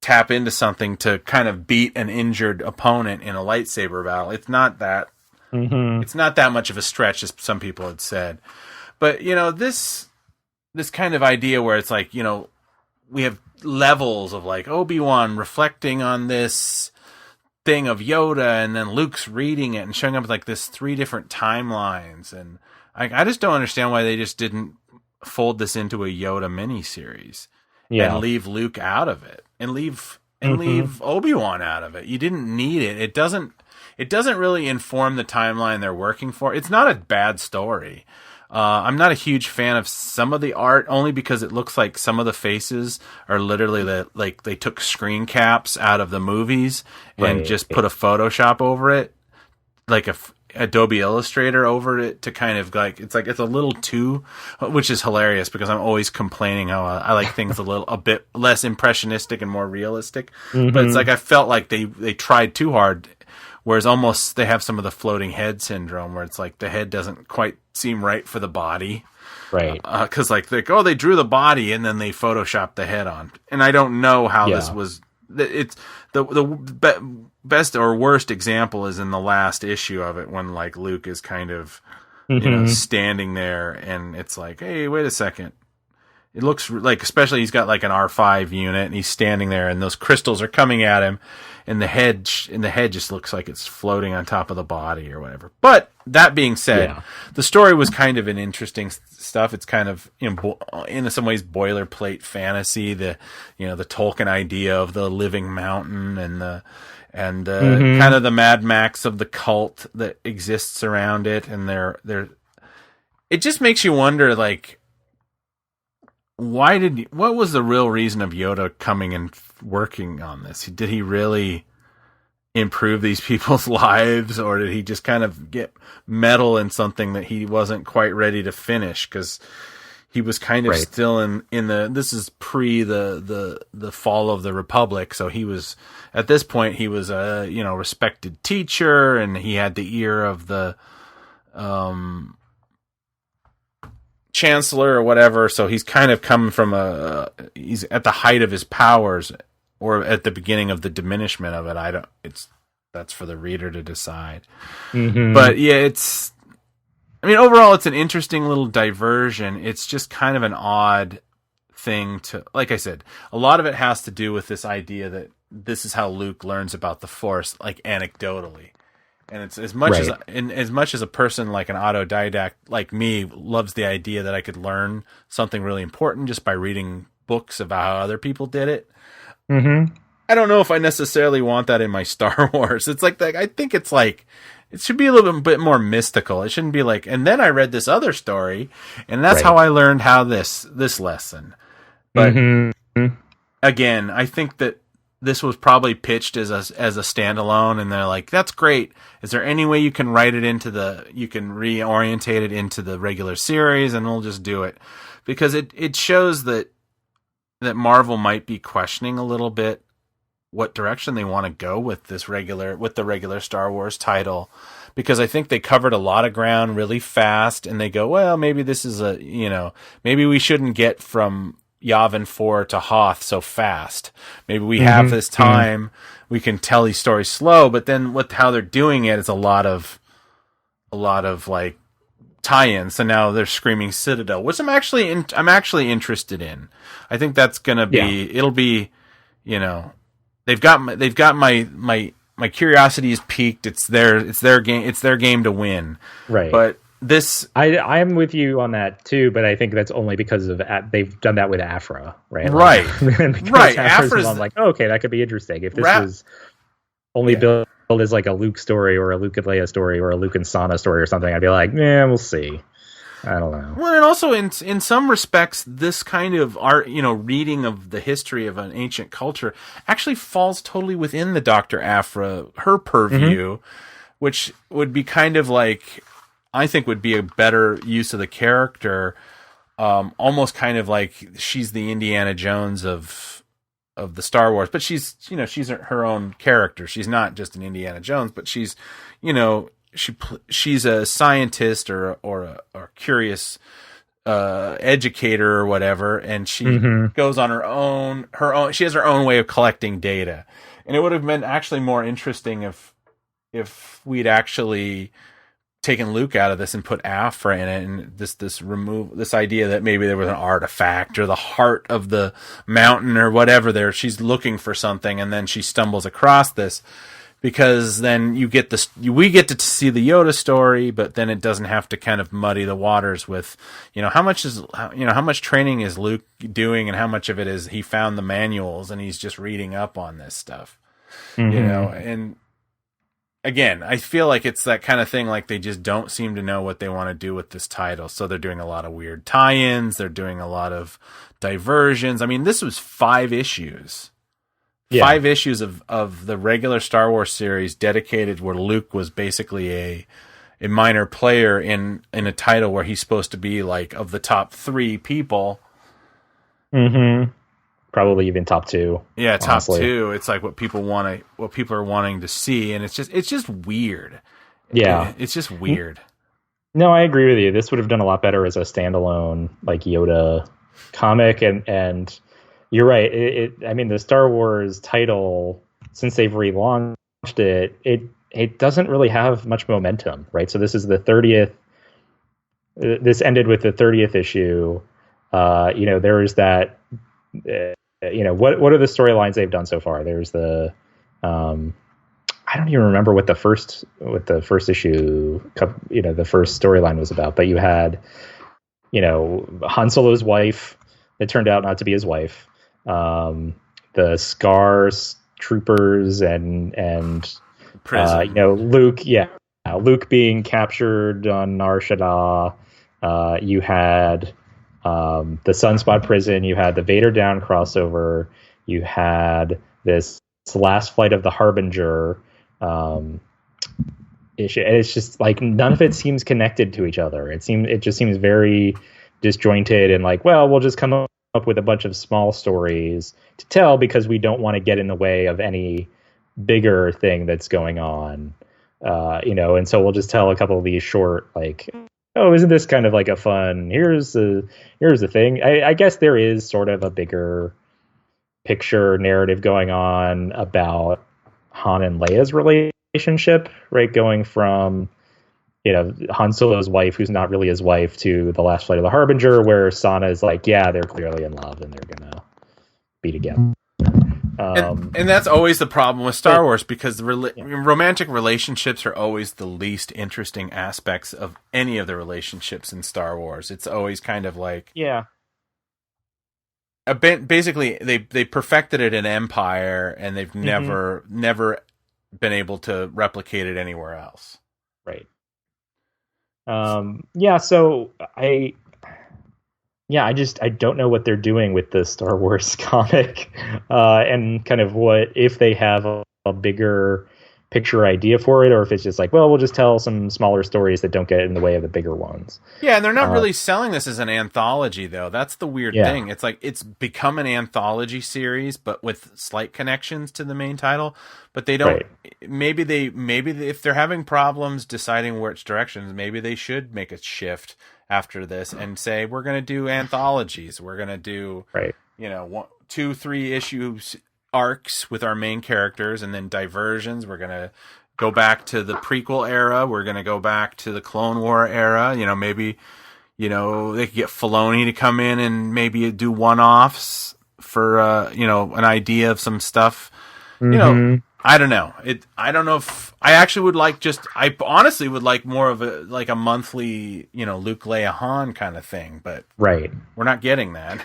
tap into something to kind of beat an injured opponent in a lightsaber battle, it's not that, it's not that much of a stretch, as some people had said. But, this kind of idea where it's like, we have levels of like Obi-Wan reflecting on this thing of Yoda, and then Luke's reading it and showing up with like this 3 different timelines. And I just don't understand why they just didn't fold this into a Yoda miniseries and leave Luke out of it, and leave Obi-Wan out of it. You didn't need it. It doesn't really inform the timeline they're working for. It's not a bad story. I'm not a huge fan of some of the art, only because it looks like some of the faces are literally like they took screen caps out of the movies and just put a Photoshop over it, like Adobe Illustrator over it, to kind of like, it's a little too, which is hilarious because I'm always complaining how I like things a bit less impressionistic and more realistic. But it's like, I felt like they tried too hard. Whereas almost they have some of the floating head syndrome, where it's like the head doesn't quite seem right for the body. Right. Because they drew the body and then they photoshopped the head on. And I don't know how this was. It's the best or worst example is in the last issue of it, when like Luke is kind of standing there, and it's like, hey, wait a second. It looks like, especially he's got like an R5 unit, and he's standing there, and those crystals are coming at him, and the head just looks like it's floating on top of the body or whatever. But that being said, the story was kind of an interesting stuff. It's kind of in some ways boilerplate fantasy. The Tolkien idea of the living mountain and the kind of the Mad Max of the cult that exists around it, and it just makes you wonder, like, what was the real reason of Yoda coming and working on this? Did he really improve these people's lives, or did he just kind of get meddle in something that he wasn't quite ready to finish? Because he was kind of still in the, this is pre the fall of the Republic, so he was, at this point, he was a respected teacher, and he had the ear of the chancellor or whatever, so he's kind of coming from he's at the height of his powers, or at the beginning of the diminishment of it. That's for the reader to decide. But yeah, overall it's an interesting little diversion. It's just kind of an odd thing to, like I said, a lot of it has to do with this idea that this is how Luke learns about the Force, like anecdotally. And it's as much as a person like an autodidact like me loves the idea that I could learn something really important just by reading books about how other people did it. I don't know if I necessarily want that in my Star Wars. It's like, I think it's like, it should be a little bit more mystical. It shouldn't be like, and then I read this other story, and that's how I learned how this lesson. But again, I think that this was probably pitched as a standalone, and they're like, that's great. Is there any way you can write it you can reorientate it into the regular series, and we'll just do it? Because it shows that Marvel might be questioning a little bit what direction they want to go with the regular Star Wars title, because I think they covered a lot of ground really fast, and they go, well, maybe this is maybe we shouldn't get from Yavin 4 to Hoth so fast. Maybe we have this time, we can tell these stories slow, but then how they're doing it is a lot of like tie-ins. So now they're screaming Citadel, which I'm actually interested in. I think that's gonna be it'll be, you know, they've got my curiosity is piqued. It's their game to win. Right. But this, I'm with you on that too, but I think that's only because of they've done that with Afra, right? Right. Right. Afra's I'm like, oh, okay, that could be interesting. If this was only built as like a Luke story or a Luke and Leia story or a Luke and Sana story or something, I'd be like, we'll see. I don't know. Well, and also in some respects, this kind of art, you know, reading of the history of an ancient culture actually falls totally within the Dr. Afra, her purview, which would be kind of like, I think would be a better use of the character, almost kind of like she's the Indiana Jones of the Star Wars, but she's her own character. She's not just an Indiana Jones, but she's, you know, she's a scientist or a curious educator or whatever, and she goes on her own. She has her own way of collecting data, and it would have been actually more interesting if we'd actually taken Luke out of this and put Afra in it, and this idea that maybe there was an artifact or the heart of the mountain or whatever there. She's looking for something, and then she stumbles across this, because then we get to see the Yoda story, but then it doesn't have to kind of muddy the waters with, you know, how much training is Luke doing, and how much of it is he found the manuals and he's just reading up on this stuff, you know. And again, I feel like it's that kind of thing, like they just don't seem to know what they want to do with this title. So they're doing a lot of weird tie-ins. They're doing a lot of diversions. I mean, this was 5 issues. Yeah. 5 issues of the regular Star Wars series dedicated where Luke was basically a minor player in a title where he's supposed to be like of the top 3 people. Probably even top 2. Yeah, top honestly. 2. It's like what people are wanting to see, and it's just weird. Yeah, it's just weird. No, I agree with you. This would have done a lot better as a standalone like Yoda comic, and you're right. I mean, the Star Wars title, since they've relaunched it doesn't really have much momentum, right? So this is the 30th. This ended with the 30th issue. You know, there is that. You know, what are the storylines they've done so far? There's the I don't even remember what the first issue, you know, the first storyline was about, but you had, you know, Han Solo's wife that turned out not to be his wife, the Scars troopers and you know, Luke being captured on Nar Shaddaa. You had the Sunspot prison, you had the Vader Down crossover, you had this last flight of the Harbinger issue, and it's just like none of it seems connected to each other. It just seems very disjointed, and like, well, we'll just come up with a bunch of small stories to tell because we don't want to get in the way of any bigger thing that's going on, you know, and so we'll just tell a couple of these short, like, oh, isn't this kind of like a fun, here's the thing. I guess there is sort of a bigger picture narrative going on about Han and Leia's relationship, right? Going from, you know, Han Solo's wife, who's not really his wife, to the last flight of the Harbinger, where Sana is like, yeah, they're clearly in love and they're gonna be together. And that's always the problem with Star Wars, because romantic relationships are always the least interesting aspects of any of the relationships in Star Wars. It's always kind of like, basically they perfected it in Empire, and they've never been able to replicate it anywhere else. Right. So I don't know what they're doing with the Star Wars comic, and kind of what, if they have a bigger picture idea for it, or if it's just like, well, we'll just tell some smaller stories that don't get in the way of the bigger ones. Yeah, and they're not really selling this as an anthology, though. That's the weird thing. It's like it's become an anthology series, but with slight connections to the main title. But they don't. Right. Maybe if they're having problems deciding which directions, maybe they should make a shift after this and say, we're going to do anthologies. We're going to do, you know, 2, 3 issues arcs with our main characters, and then diversions. We're going to go back to the prequel era. We're going to go back to the Clone War era. You know, maybe, you know, they could get Filoni to come in and maybe do one-offs for, you know, an idea of some stuff. You know, I don't know. I don't know if I actually would like I honestly would like more of a monthly, you know, Luke, Leia, Han kind of thing, but we're not getting that.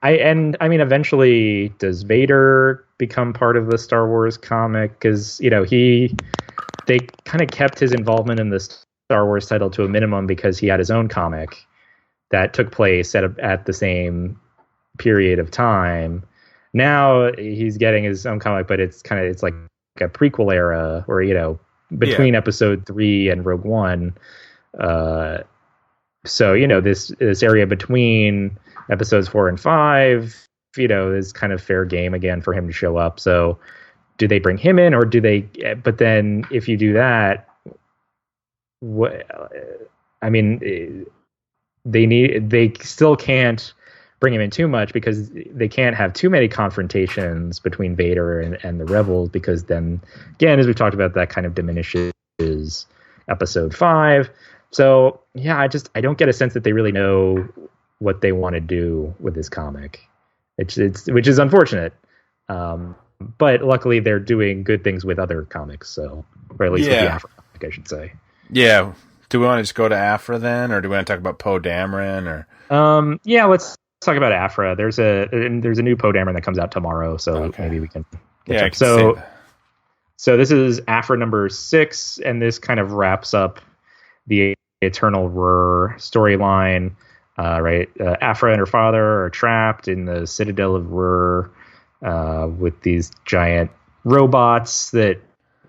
I mean, eventually does Vader become part of the Star Wars comic? Cause you know, they kind of kept his involvement in the Star Wars title to a minimum because he had his own comic that took place at the same period of time. Now he's getting his own comic, but it's like a prequel era where, you know, between episode 3 and Rogue One. So, you know, this area between episodes 4 and 5, you know, is kind of fair game again for him to show up. So do they bring him in, or do they, but then if you do that, I mean, they still can't bring him in too much because they can't have too many confrontations between Vader and the rebels, because then again, as we've talked about, that kind of diminishes episode 5. So yeah, I don't get a sense that they really know what they want to do with this comic. Which is unfortunate. But luckily they're doing good things with other comics, so, or at least with the Afro comic, I should say. Yeah. Do we want to just go to Afra then, or do we want to talk about Poe Dameron, or yeah, let's talk about Afra. There's a new Poe Dameron that comes out tomorrow, so maybe we can so this is Afra number 6, and this kind of wraps up the Eternal Rur storyline. Afra and her father are trapped in the Citadel of Rur with these giant robots that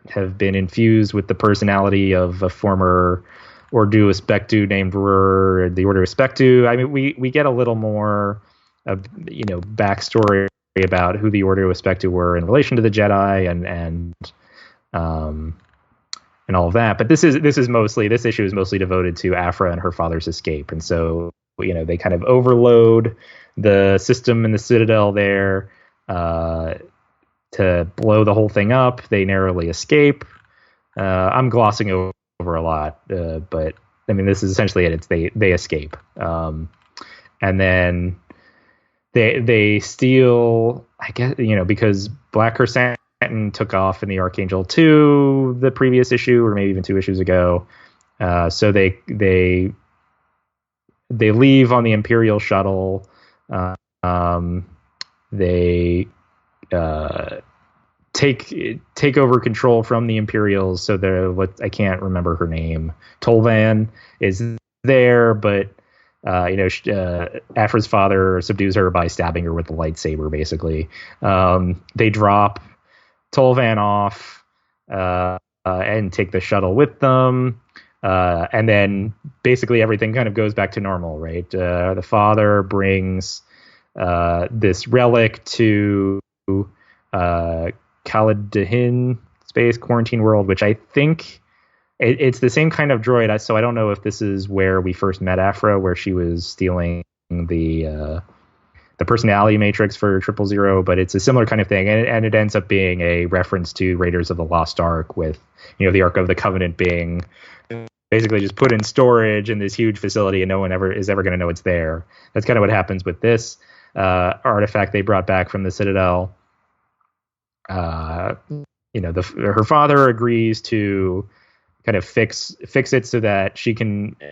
have been infused with the personality of a former Ordo Espectu named Rur, the Ordo Espectu. I mean, we get a little more of, you know, backstory about who the Ordo Espectu were in relation to the Jedi and all of that. But this issue is mostly devoted to Afra and her father's escape, and so, you know, they kind of overload the system in the Citadel there to blow the whole thing up. They narrowly escape. I'm glossing over a lot, but I mean, this is essentially it. It's they escape, and then they steal, I guess, you know, because Black Chrysanthemum took off in the Archangel 2 the previous issue, or maybe even 2 issues ago. So they leave on the Imperial shuttle. They take over control from the Imperials. So I can't remember her name. Tolvan is there, but you know, Afra's father subdues her by stabbing her with a lightsaber. Basically, they drop Tolvan off and take the shuttle with them. And then basically everything kind of goes back to normal, right? The father brings this relic to Khalid-Dahin space quarantine world, which I think it's the same kind of droid. So I don't know if this is where we first met Afra, where she was stealing the personality matrix for 000, but it's a similar kind of thing, and it ends up being a reference to Raiders of the Lost Ark, with, you know, the Ark of the Covenant being basically just put in storage in this huge facility, and no one is ever going to know it's there. That's kind of what happens with this artifact they brought back from the Citadel. You know, her father agrees to kind of fix it so that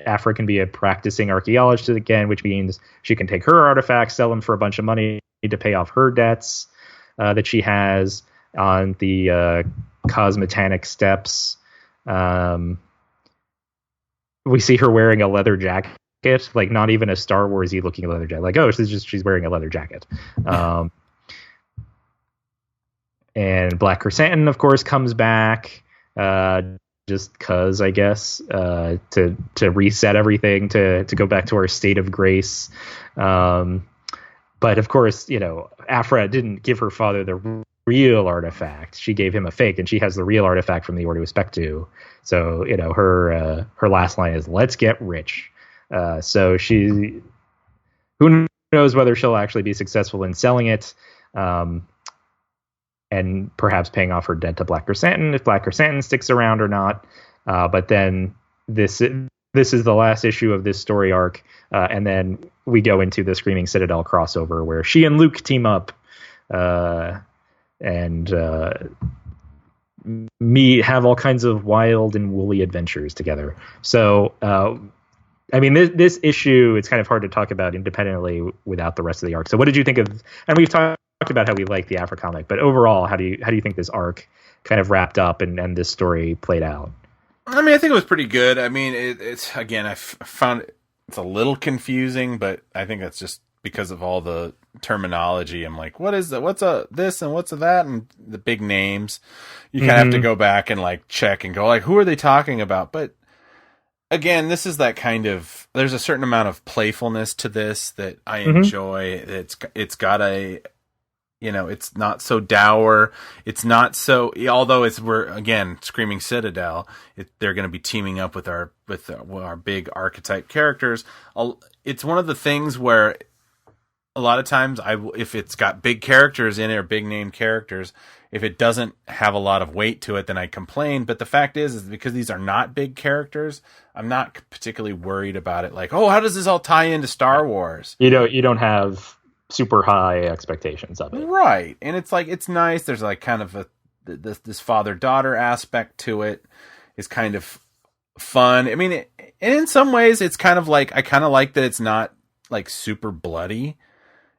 Afra can be a practicing archaeologist again, which means she can take her artifacts, sell them for a bunch of money to pay off her debts that she has on the Cosmetanic steps. We see her wearing a leather jacket, like not even a Star Wars-y looking leather jacket. Like, oh, she's wearing a leather jacket. And Black Chrysanthemum, of course, comes back. Just cause, I guess, to reset everything, to go back to our state of grace. But of course, you know, Afra didn't give her father the real artifact. She gave him a fake, and she has the real artifact from the Ordo Espectu. So, you know, her last line is, "Let's get rich." So who knows whether she'll actually be successful in selling it, and perhaps paying off her debt to Black Chrysanthemum, if Black Chrysanthemum sticks around or not. But then this is the last issue of this story arc, and then we go into the Screaming Citadel crossover where she and Luke team up, and have all kinds of wild and woolly adventures together. So, I mean, this issue, it's kind of hard to talk about independently without the rest of the arc. So what did you think of, and we've talked about how we like the Afro comic, but overall, how do you think this arc kind of wrapped up and this story played out? I mean, I think it was pretty good. I mean, it's again, I found it's a little confusing, but I think that's just because of all the terminology. I'm like, what is that? What's a this and what's a that? And the big names. You kind of have to go back and like check and go like, who are they talking about? But again, this is that kind of, there's a certain amount of playfulness to this that I enjoy. It's got a, it's not so dour. It's not so, although we're again Screaming Citadel. They're going to be teaming up with our big archetype characters. It's one of the things where a lot of times if it's got big characters in it or big name characters, if it doesn't have a lot of weight to it, then I complain. But the fact is because these are not big characters, I'm not particularly worried about it. Like, oh, how does this all tie into Star Wars? You don't have super high expectations of it, right? And it's like, it's nice. There's like kind of this father-daughter aspect to it is kind of fun. I mean, and in some ways, it's kind of like, I kind of like that it's not like super bloody.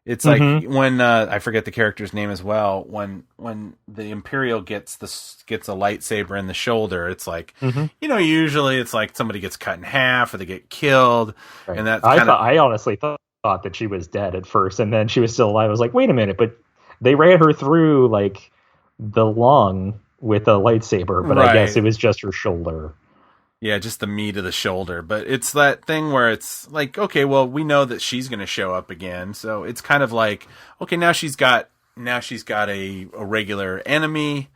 It's like when I forget the character's name as well. When the Imperial gets a lightsaber in the shoulder, it's like usually it's like somebody gets cut in half or they get killed, right. And that's I honestly thought that she was dead at first, and then she was still alive. I was like, wait a minute, but they ran her through like the lung with a lightsaber, but right. I guess it was just her shoulder. Yeah, just the meat of the shoulder. But it's that thing where it's like, okay, well, we know that she's going to show up again. So it's kind of like, okay, now she's got a regular enemy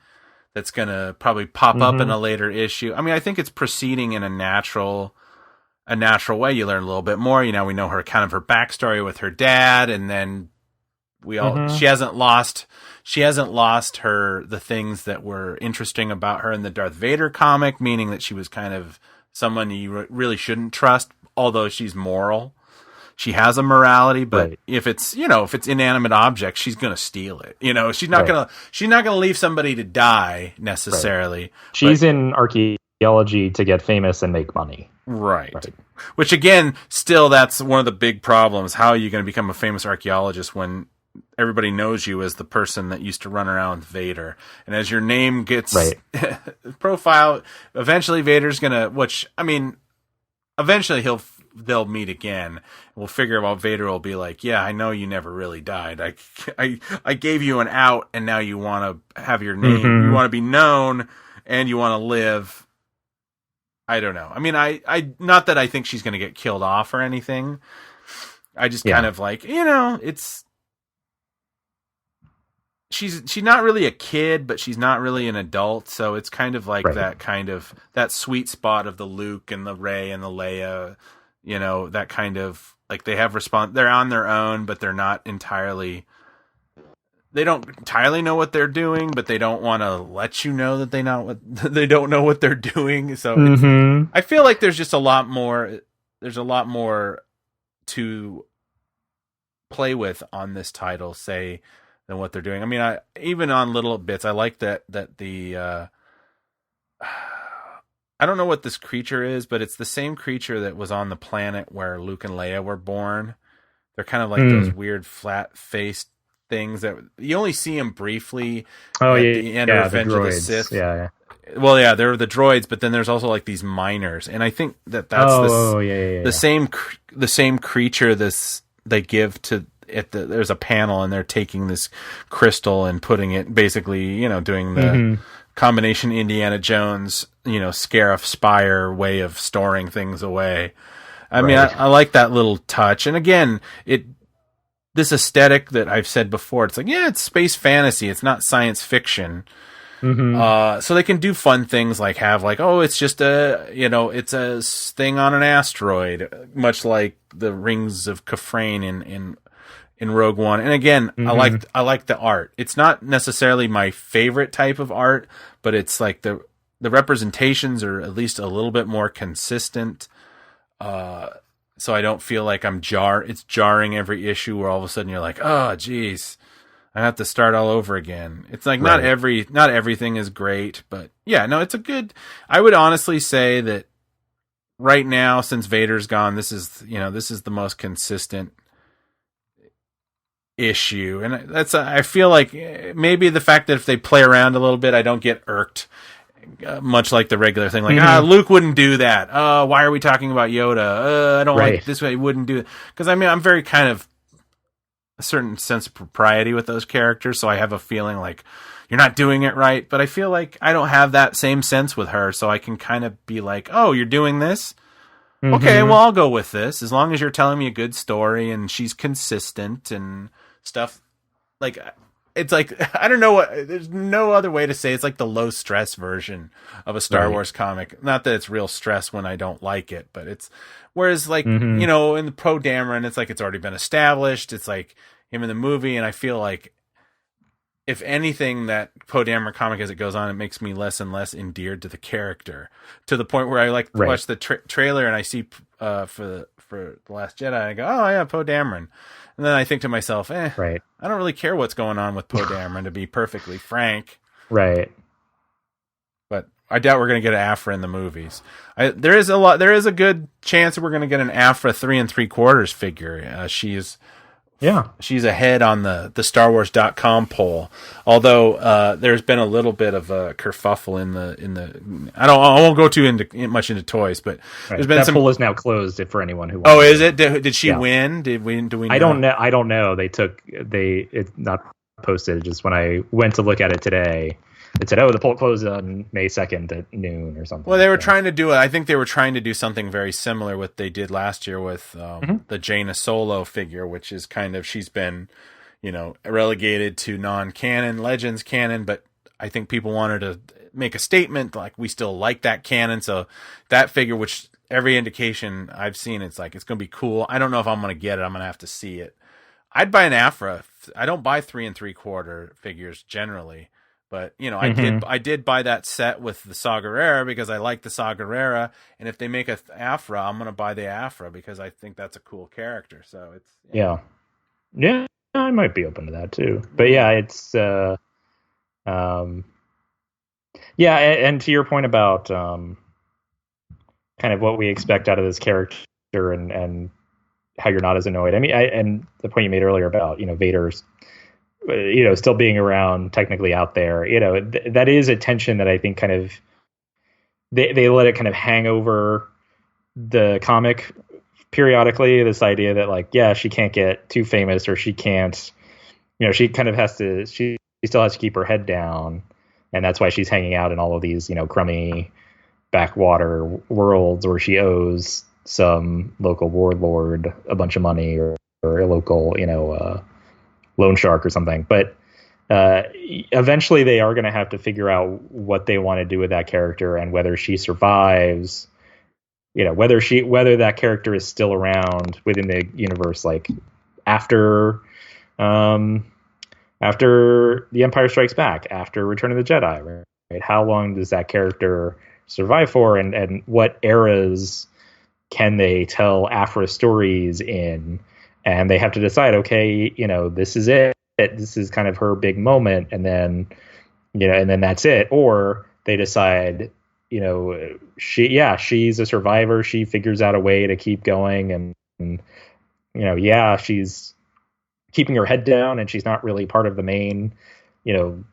that's going to probably pop up in a later issue. I mean, I think it's proceeding in a natural way. You learn a little bit more. We know her kind of her backstory with her dad, and then she hasn't lost the things that were interesting about her in the Darth Vader comic, meaning that she was kind of someone you really shouldn't trust, although she's moral. She has a morality, but right. if it's inanimate objects, she's going to steal it. She's not right. going to leave somebody to die necessarily. Right. She's in archaeology to get famous and make money. Right. Which again, still that's one of the big problems. How are you going to become a famous archaeologist when everybody knows you as the person that used to run around with Vader? And as your name gets profile, eventually Vader's gonna, eventually they'll meet again. We'll figure out Vader will be like, yeah, I know you never really died. I gave you an out, and now you want to have your name, you want to be known, and you want to live. I don't know. I mean, I not that I think she's going to get killed off or anything. I just kind of like, it's, she's not really a kid, but she's not really an adult. So it's kind of like that sweet spot of the Luke and the Rey and the Leia, that kind of like they have they're on their own, but they don't entirely know what they're doing, but they don't want to let you know that they don't know what they're doing. So I feel like there's just a lot more to play with on this title, say, than what they're doing. I mean, even on little bits, I like that the I don't know what this creature is, but it's the same creature that was on the planet where Luke and Leia were born. They're kind of like those weird flat-faced things that you only see them briefly at the end of Revenge of the Sith. Yeah. Well, yeah, there are the droids, but then there's also like these miners, and I think that's the same creature they give to. There's a panel, and they're taking this crystal and putting it basically, doing the combination Indiana Jones, Scarif Spire way of storing things away. I mean, I like that little touch. And again, this aesthetic that I've said before, it's like, it's space fantasy. It's not science fiction. So they can do fun things like have like, oh, it's just it's a thing on an asteroid, much like the rings of Kafrane in Rogue One. And again, I like the art. It's not necessarily my favorite type of art, but it's like the representations are at least a little bit more consistent. So I don't feel like it's jarring every issue where all of a sudden you're like, oh, geez, I have to start all over again. It's like not everything is great, but yeah, no, it's I would honestly say that right now, since Vader's gone, this is the most consistent issue. And I feel like maybe the fact that if they play around a little bit, I don't get irked. Much like the regular thing, like Luke wouldn't do that. Why are we talking about Yoda? I don't like this way. He wouldn't do it because I'm very kind of a certain sense of propriety with those characters, so I have a feeling like you're not doing it right. But I feel like I don't have that same sense with her, so I can kind of be like, oh, you're doing this. Okay, well, I'll go with this as long as you're telling me a good story and she's consistent and stuff. Like, it's like, I don't know there's no other way to say it. It's like the low stress version of a Star Wars comic. Not that it's real stress when I don't like it, but it's, whereas like, in the Poe Dameron, it's like, it's already been established. It's like him in the movie. And I feel like if anything, that Poe Dameron comic as it goes on, it makes me less and less endeared to the character, to the point where I like to watch the trailer and I see, for The Last Jedi, and I go, oh yeah, Poe Dameron. And then I think to myself, I don't really care what's going on with Poe Dameron, to be perfectly frank. Right. But I doubt we're going to get an Afra in the movies. There is a good chance that we're going to get an Afra 3 3/4 figure. She's ahead on the StarWars.com poll. Although there's been a little bit of a kerfuffle in the I won't go too much into toys, but there's been that poll is now closed for anyone who wants. Oh, is it? Did she win? Do we know? I don't know. It's not posted. Just when I went to look at it today, it said, the poll closed on May 2nd at noon or something. Well, they were trying to do it. I think they were trying to do something very similar what they did last year with the Jaina Solo figure, which is kind of, she's been, relegated to non-canon, Legends canon, but I think people wanted to make a statement like, we still like that canon. So that figure, which every indication I've seen, it's like, it's going to be cool. I don't know if I'm going to get it. I'm going to have to see it. I'd buy an Afra. I don't buy 3 3/4 figures generally. But, I did buy that set with the Saw Gerrera because I like the Saw Gerrera. And if they make a Afra, I'm going to buy the Afra because I think that's a cool character. So it's... Yeah, I might be open to that too. But yeah, it's... and to your point about kind of what we expect out of this character and how you're not as annoyed. I mean, and the point you made earlier about, Vader's... still being around, technically out there, that is a tension that I think kind of they let it kind of hang over the comic periodically. This idea that like, she can't get too famous, or she can't, she kind of has to, she still has to keep her head down, and that's why she's hanging out in all of these, crummy backwater worlds where she owes some local warlord a bunch of money, or a local, loan shark or something. But eventually they are going to have to figure out what they want to do with that character, and whether she survives, whether that character is still around within the universe, like after The Empire Strikes Back, after Return of the Jedi, right? How long does that character survive for, and what eras can they tell Afra stories in? And they have to decide, okay, this is it. This is kind of her big moment, and then, and then that's it. Or they decide, she's a survivor. She figures out a way to keep going, and she's keeping her head down, and she's not really part of the main,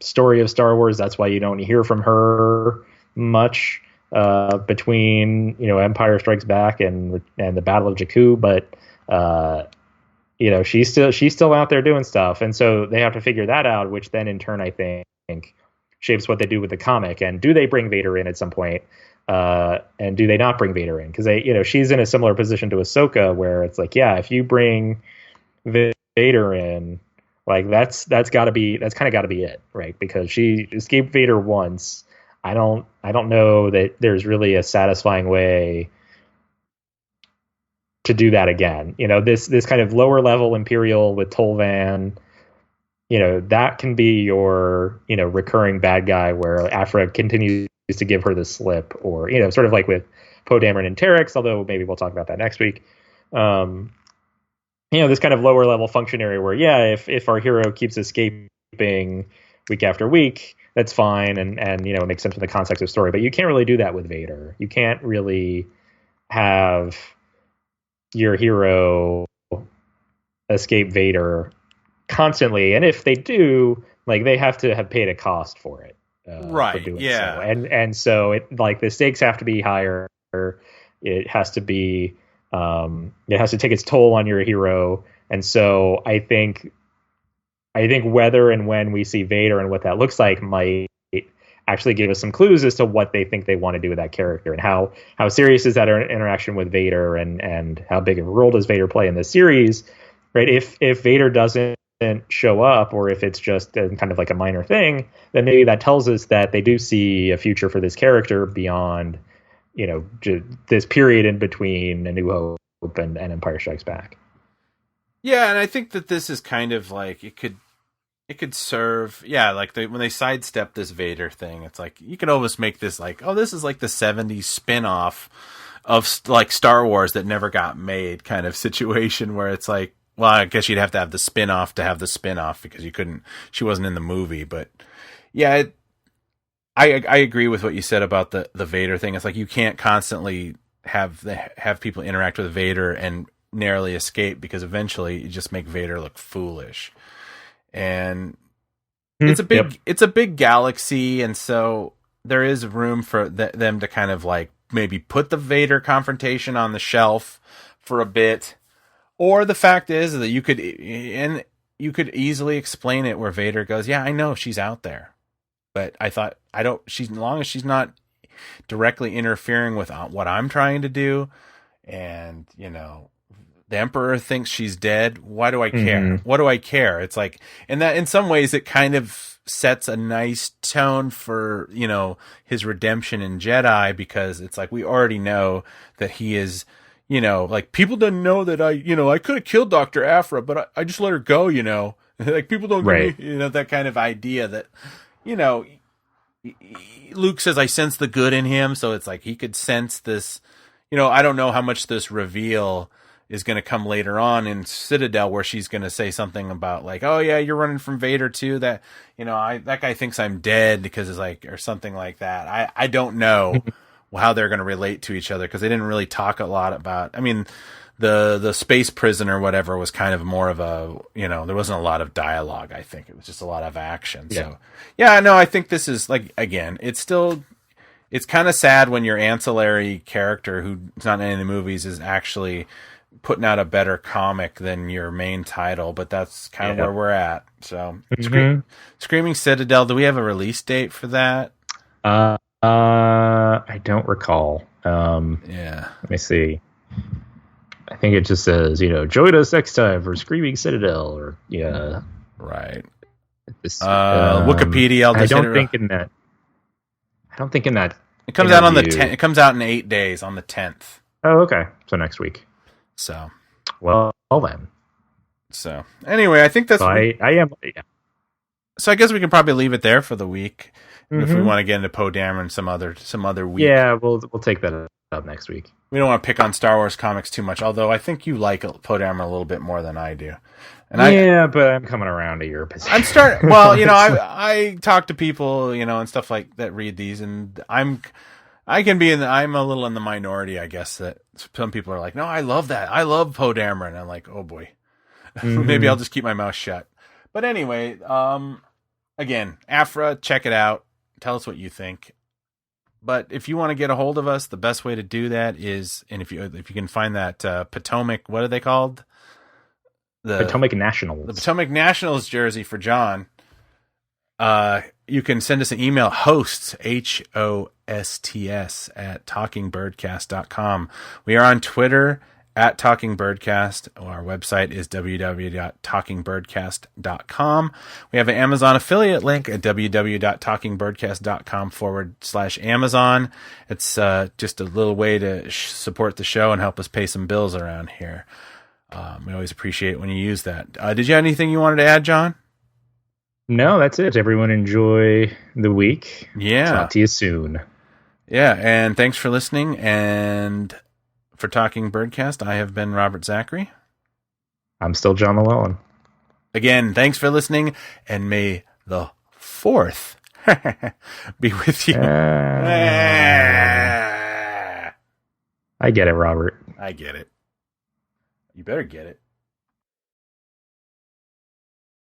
story of Star Wars. That's why you don't hear from her much between, Empire Strikes Back and the Battle of Jakku, but. She's still out there doing stuff. And so they have to figure that out, which then in turn, I think, shapes what they do with the comic. And do they bring Vader in at some point? And do they not bring Vader in? Because she's in a similar position to Ahsoka, where it's like, if you bring Vader in, Like that's kind of got to be it, right? Because she escaped Vader once. I don't know that there's really a satisfying way to do that again. This kind of lower level Imperial with Tolvan, that can be your, recurring bad guy where Aphra continues to give her the slip, or, sort of like with Poe Dameron and Terex, although maybe we'll talk about that next week. This kind of lower level functionary where, if our hero keeps escaping week after week, that's fine. And it makes sense in the context of story, but you can't really do that with Vader. You can't really have your hero escape Vader constantly. And if they do, like, they have to have paid a cost for it. Right. For doing yeah. So. And so the stakes have to be higher. It has to be, it has to take its toll on your hero. And so I think whether and when we see Vader and what that looks like might actually give us some clues as to what they think they want to do with that character, and how serious is that interaction with Vader, and how big of a role does Vader play in this series, right? If Vader doesn't show up, or if it's just kind of like a minor thing, then maybe that tells us that they do see a future for this character beyond, this period in between A New Hope and Empire Strikes Back. Yeah, and I think that this is kind of like it could serve, like when they sidestep this Vader thing, it's like you could almost make this like, oh, this is like the 70s spin-off of like Star Wars that never got made kind of situation, where it's like, well, I guess you'd have to have the spin-off to have the spin-off, because she wasn't in the movie. But yeah, I agree with what you said about the Vader thing. It's like you can't constantly have people interact with Vader and narrowly escape, because eventually you just make Vader look foolish. And it's a big galaxy, and so there is room for them to kind of like maybe put the Vader confrontation on the shelf for a bit. Or the fact is that you could easily explain it where Vader goes, yeah, I know she's out there, but as long as she's not directly interfering with what I'm trying to do, and the Emperor thinks she's dead, why do I care? Mm-hmm. What do I care? It's like, and that in some ways it kind of sets a nice tone for, his redemption in Jedi, because it's like, we already know that he is, like, people didn't know that I could have killed Dr. Aphra, but I just let her go, like, people don't, right. That kind of idea that, Luke says, I sense the good in him. So it's like, he could sense this, I don't know how much this reveal is going to come later on in Citadel, where she's going to say something about like, oh yeah, you're running from Vader too. That, that guy thinks I'm dead, because it's like, or something like that. I don't know how they're going to relate to each other, because they didn't really talk a lot about, I mean, the space prison or whatever was kind of more of a, there wasn't a lot of dialogue. I think it was just a lot of action. Yeah. So yeah, no, I think this is like, again, it's kind of sad when your ancillary character who's not in any of the movies is actually putting out a better comic than your main title, but that's kind of where we're at. So Screaming Citadel, do we have a release date for that? I don't recall. Let me see. I think it just says, join us next time for Screaming Citadel, or right. Wikipedia. I don't think in that. It comes out on the 10th. It comes out in 8 days on the 10th. Oh, okay. So next week. So, well then. So anyway, I think that's. So I am. Yeah. So I guess we can probably leave it there for the week. Mm-hmm. If we want to get into Poe Dameron some other week. Yeah, we'll take that up next week. We don't want to pick on Star Wars comics too much, although I think you like Poe Dameron a little bit more than I do. And but I'm coming around to your position. I'm starting. Well, I talk to people, and stuff like that read these, and I'm a little in the minority, I guess, that some people are like, no, I love that. I love Poe Dameron. I'm like, oh boy, maybe I'll just keep my mouth shut. But anyway, again, Aphra, check it out. Tell us what you think. But if you want to get a hold of us, the best way to do that is, and if you can find that Potomac, what are they called? The Potomac Nationals. The Potomac Nationals jersey for John. You can send us an email, hosts, HOSTS, at talkingbirdcast.com. We are on Twitter at Talking Birdcast. Our website is www.talkingbirdcast.com. We have an Amazon affiliate link at www.talkingbirdcast.com/Amazon. It's just a little way to support the show and help us pay some bills around here. We always appreciate when you use that. Did you have anything you wanted to add, John? No, that's it. Everyone enjoy the week. Yeah. Talk to you soon. Yeah, and thanks for listening. And for Talking Birdcast, I have been Robert Zachary. I'm still John Llewellyn. Again, thanks for listening, and may the 4th be with you. I get it, Robert. I get it. You better get it.